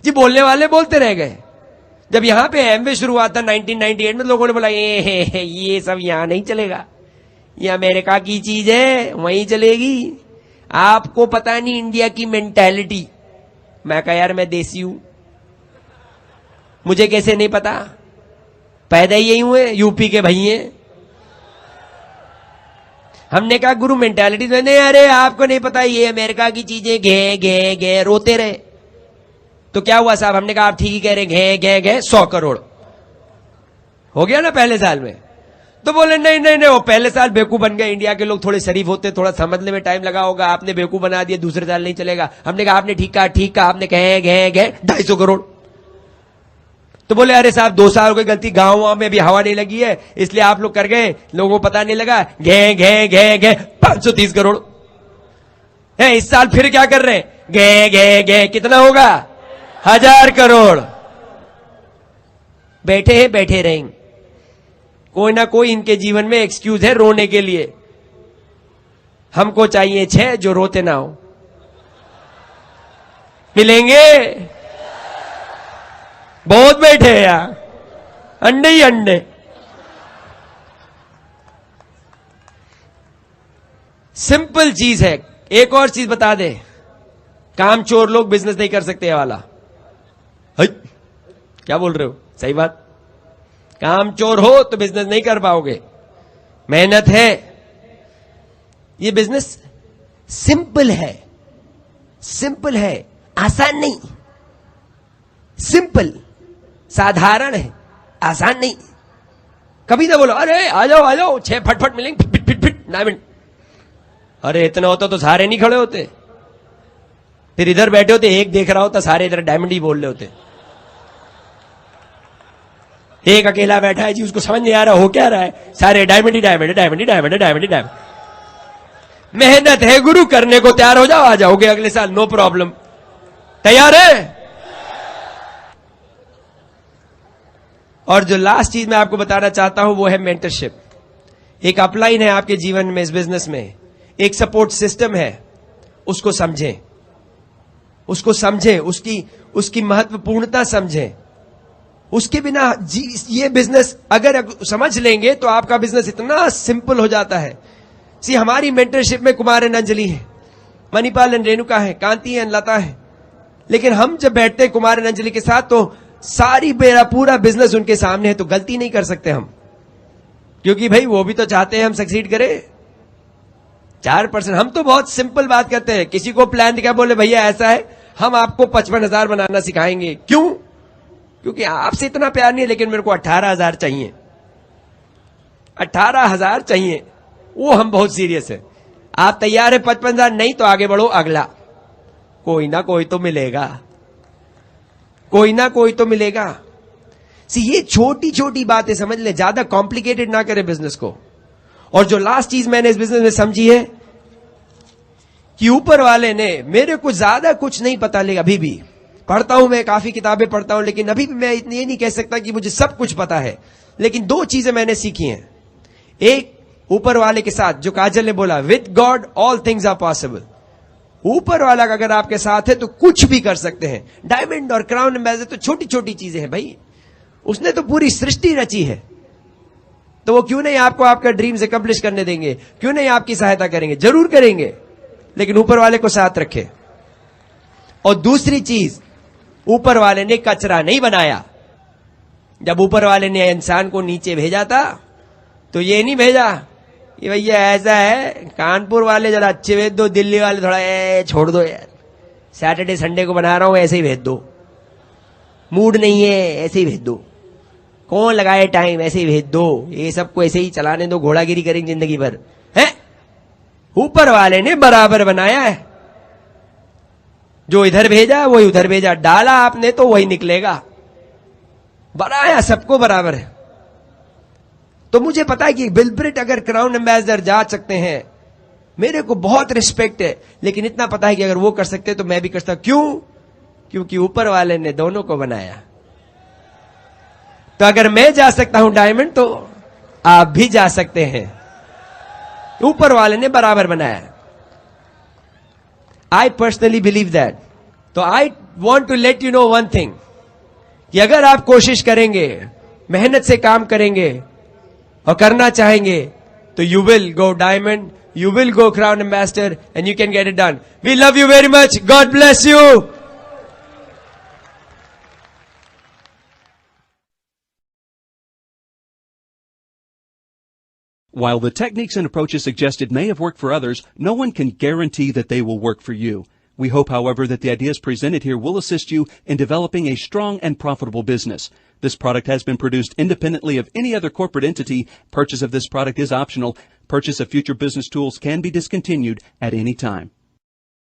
जी। बोलने वाले बोलते रह गए। जब यहां पे एमवे शुरू हुआ था 1998 में, लोगों ने बोला ये सब यहां नहीं चलेगा, ये अमेरिका की चीज है वहीं चलेगी, आपको पता नहीं इंडिया की मेंटालिटी। मैं कहा यार मैं देसी हूं, मुझे कैसे नहीं पता, पैदा ही यही हुए, यूपी के भैये। हमने कहा गुरु मेंटालिटी तो नहीं, अरे आपको नहीं पता ये अमेरिका की चीजें, घे घे घे रोते रहे। तो क्या हुआ साहब? हमने कहा आप ठीक ही कह रहे, घे घे घे 100 करोड़ हो गया ना पहले साल में। तो बोले नहीं नहीं नहीं, वो पहले साल बेवकूफ बन गए, इंडिया के लोग थोड़े शरीफ होते, थोड़ा समझने में टाइम लगा होगा, आपने बेवकूफ बना दिया, दूसरे साल नहीं चलेगा। हमने कहा आपने ठीक कहा, आपने कहे गए 250 करोड़। तो बोले अरे साहब 2 साल हो गई गलती, गांव में भी हवा नहीं लगी है इसलिए आप लोग कर गए, लोगों को पता नहीं लगा, घे 530 करोड़ है। इस साल फिर क्या कर रहे हैं? घे कितना होगा? 1000 करोड़। बैठे हैं बैठे रहेंगे, कोई ना कोई इनके जीवन में एक्सक्यूज है रोने के लिए। हमको चाहिए 6 जो रोते ना हो। मिलेंगे? बहुत बैठे हैं यार, अंडे ही अंडे। सिंपल चीज है। एक और चीज बता दे, काम चोर लोग बिजनेस नहीं कर सकते, ये वाला। क्या बोल रहे हो? सही बात। काम चोर हो तो बिजनेस नहीं कर पाओगे। मेहनत है। ये बिजनेस सिंपल है, सिंपल है, आसान नहीं। सिंपल, साधारण है, आसान नहीं। कभी ना बोलो अरे आ जाओ 6 फटफट मिलेंगे, फिट फिट फिट डायमंड। अरे इतना होता तो सारे नहीं खड़े होते, फिर इधर बैठे होते, एक देख रहा होता, सारे इधर डायमंड ही बोल रहे होते। एक अकेला बैठा है जी, उसको समझ नहीं आ रहा हो क्या रहा है, सारे डायमंड ही डायमंड, डायमंड ही डायमंड, डायमंड ही डायमंड। मेहनत है गुरु, करने को तैयार हो जाओ, आ जाओगे अगले साल, नो प्रॉब्लम। तैयार है? और जो लास्ट चीज मैं आपको बताना चाहता हूं वो है मेंटरशिप। एक अपलाइन है आपके जीवन में, इस बिजनेस में एक सपोर्ट सिस्टम है। उसको समझें, उसको समझें, उसकी महत्वपूर्णता समझें। उसके बिना ये बिजनेस अगर समझ लेंगे तो आपका बिजनेस इतना सिंपल हो जाता है। सी हमारी मेंटरशिप में कुमार एंड अंजलि है, मणिपाल एंड रेणुका है, कांति एंड लता है। लेकिन हम जब बैठते हैं कुमार एंड अंजलि के साथ तो सारी मेरा पूरा बिजनेस उनके सामने है, तो गलती नहीं कर सकते हम, क्योंकि भाई वो भी तो चाहते हैं हम सक्सीड करें। 4% हम तो बहुत सिंपल बात करते हैं। किसी को प्लान दिखा, बोले भैया ऐसा है, हम आपको 55,000 बनाना सिखाएंगे। क्यों? क्योंकि आपसे इतना प्यार नहीं है, लेकिन मेरे को 18,000 चाहिए, 18,000 चाहिए। वो हम बहुत सीरियस है। आप तैयार है 55,000? नहीं तो आगे बढ़ो, अगला कोई ना कोई तो मिलेगा, कोई ना कोई तो मिलेगा। ये छोटी छोटी बातें समझ ले, ज्यादा कॉम्प्लिकेटेड ना करे बिजनेस को। और जो लास्ट चीज मैंने इस बिजनेस में समझी है कि ऊपर वाले ने मेरे को ज्यादा कुछ नहीं पता, लेकिन अभी भी पढ़ता हूं, मैं काफी किताबें पढ़ता हूं, लेकिन अभी भी मैं इतनी ये नहीं कह सकता कि मुझे सब कुछ पता है। लेकिन 2 चीजें मैंने सीखी हैं। एक, ऊपर वाले के साथ, जो काजल ने बोला, with God all things are possible. ऊपर वाला अगर आपके साथ है तो कुछ भी कर सकते हैं। डायमंड और क्राउन एम्बेसडर तो छोटी छोटी चीजें हैं भाई, उसने तो पूरी सृष्टि रची है। तो वो क्यों नहीं आपको आपका ड्रीम्स अकम्प्लिश करने देंगे? क्यों नहीं आपकी सहायता करेंगे? जरूर करेंगे, लेकिन ऊपर वाले को साथ रखे। और दूसरी चीज, ऊपर वाले ने कचरा नहीं बनाया। जब ऊपर वाले ने इंसान को नीचे भेजा था तो ये नहीं भेजा कि भैया ऐसा है, कानपुर वाले जरा अच्छे भेज दो, दिल्ली वाले थोड़ा छोड़ दो यार, सैटरडे संडे को बना रहा हूं, ऐसे ही भेज दो, मूड नहीं है ऐसे ही भेज दो, कौन लगाए टाइम, ऐसे ही भेज दो, ये सबको ऐसे ही चलाने दो, घोड़ागिरी करेंगे जिंदगी भर है। ऊपर वाले ने बराबर बनाया है, जो इधर भेजा वही उधर भेजा, डाला आपने तो वही निकलेगा, बनाया सबको बराबर है। तो मुझे पता है कि बिलब्रिट अगर क्राउन एम्बेसडर जा सकते हैं, मेरे को बहुत रिस्पेक्ट है, लेकिन इतना पता है कि अगर वो कर सकते तो मैं भी कर सकता। क्यों? क्योंकि ऊपर वाले ने दोनों को बनाया। तो अगर मैं जा सकता हूं डायमंड, तो आप भी जा सकते हैं। ऊपर वाले ने बराबर बनाया। I personally believe that. तो I want to let you know one thing, कि अगर आप कोशिश करेंगे, मेहनत से काम करेंगे और करना चाहेंगे, तो you will go diamond, you will go crown ambassador, and you can get it done. We love you very much. God bless you. While the techniques and approaches suggested may have worked for others, no one can guarantee that they will work for you. We hope, however, that the ideas presented here will assist you in developing a strong and profitable business. This product has been produced independently of any other corporate entity. Purchase of this product is optional. Purchase of future business tools can be discontinued at any time.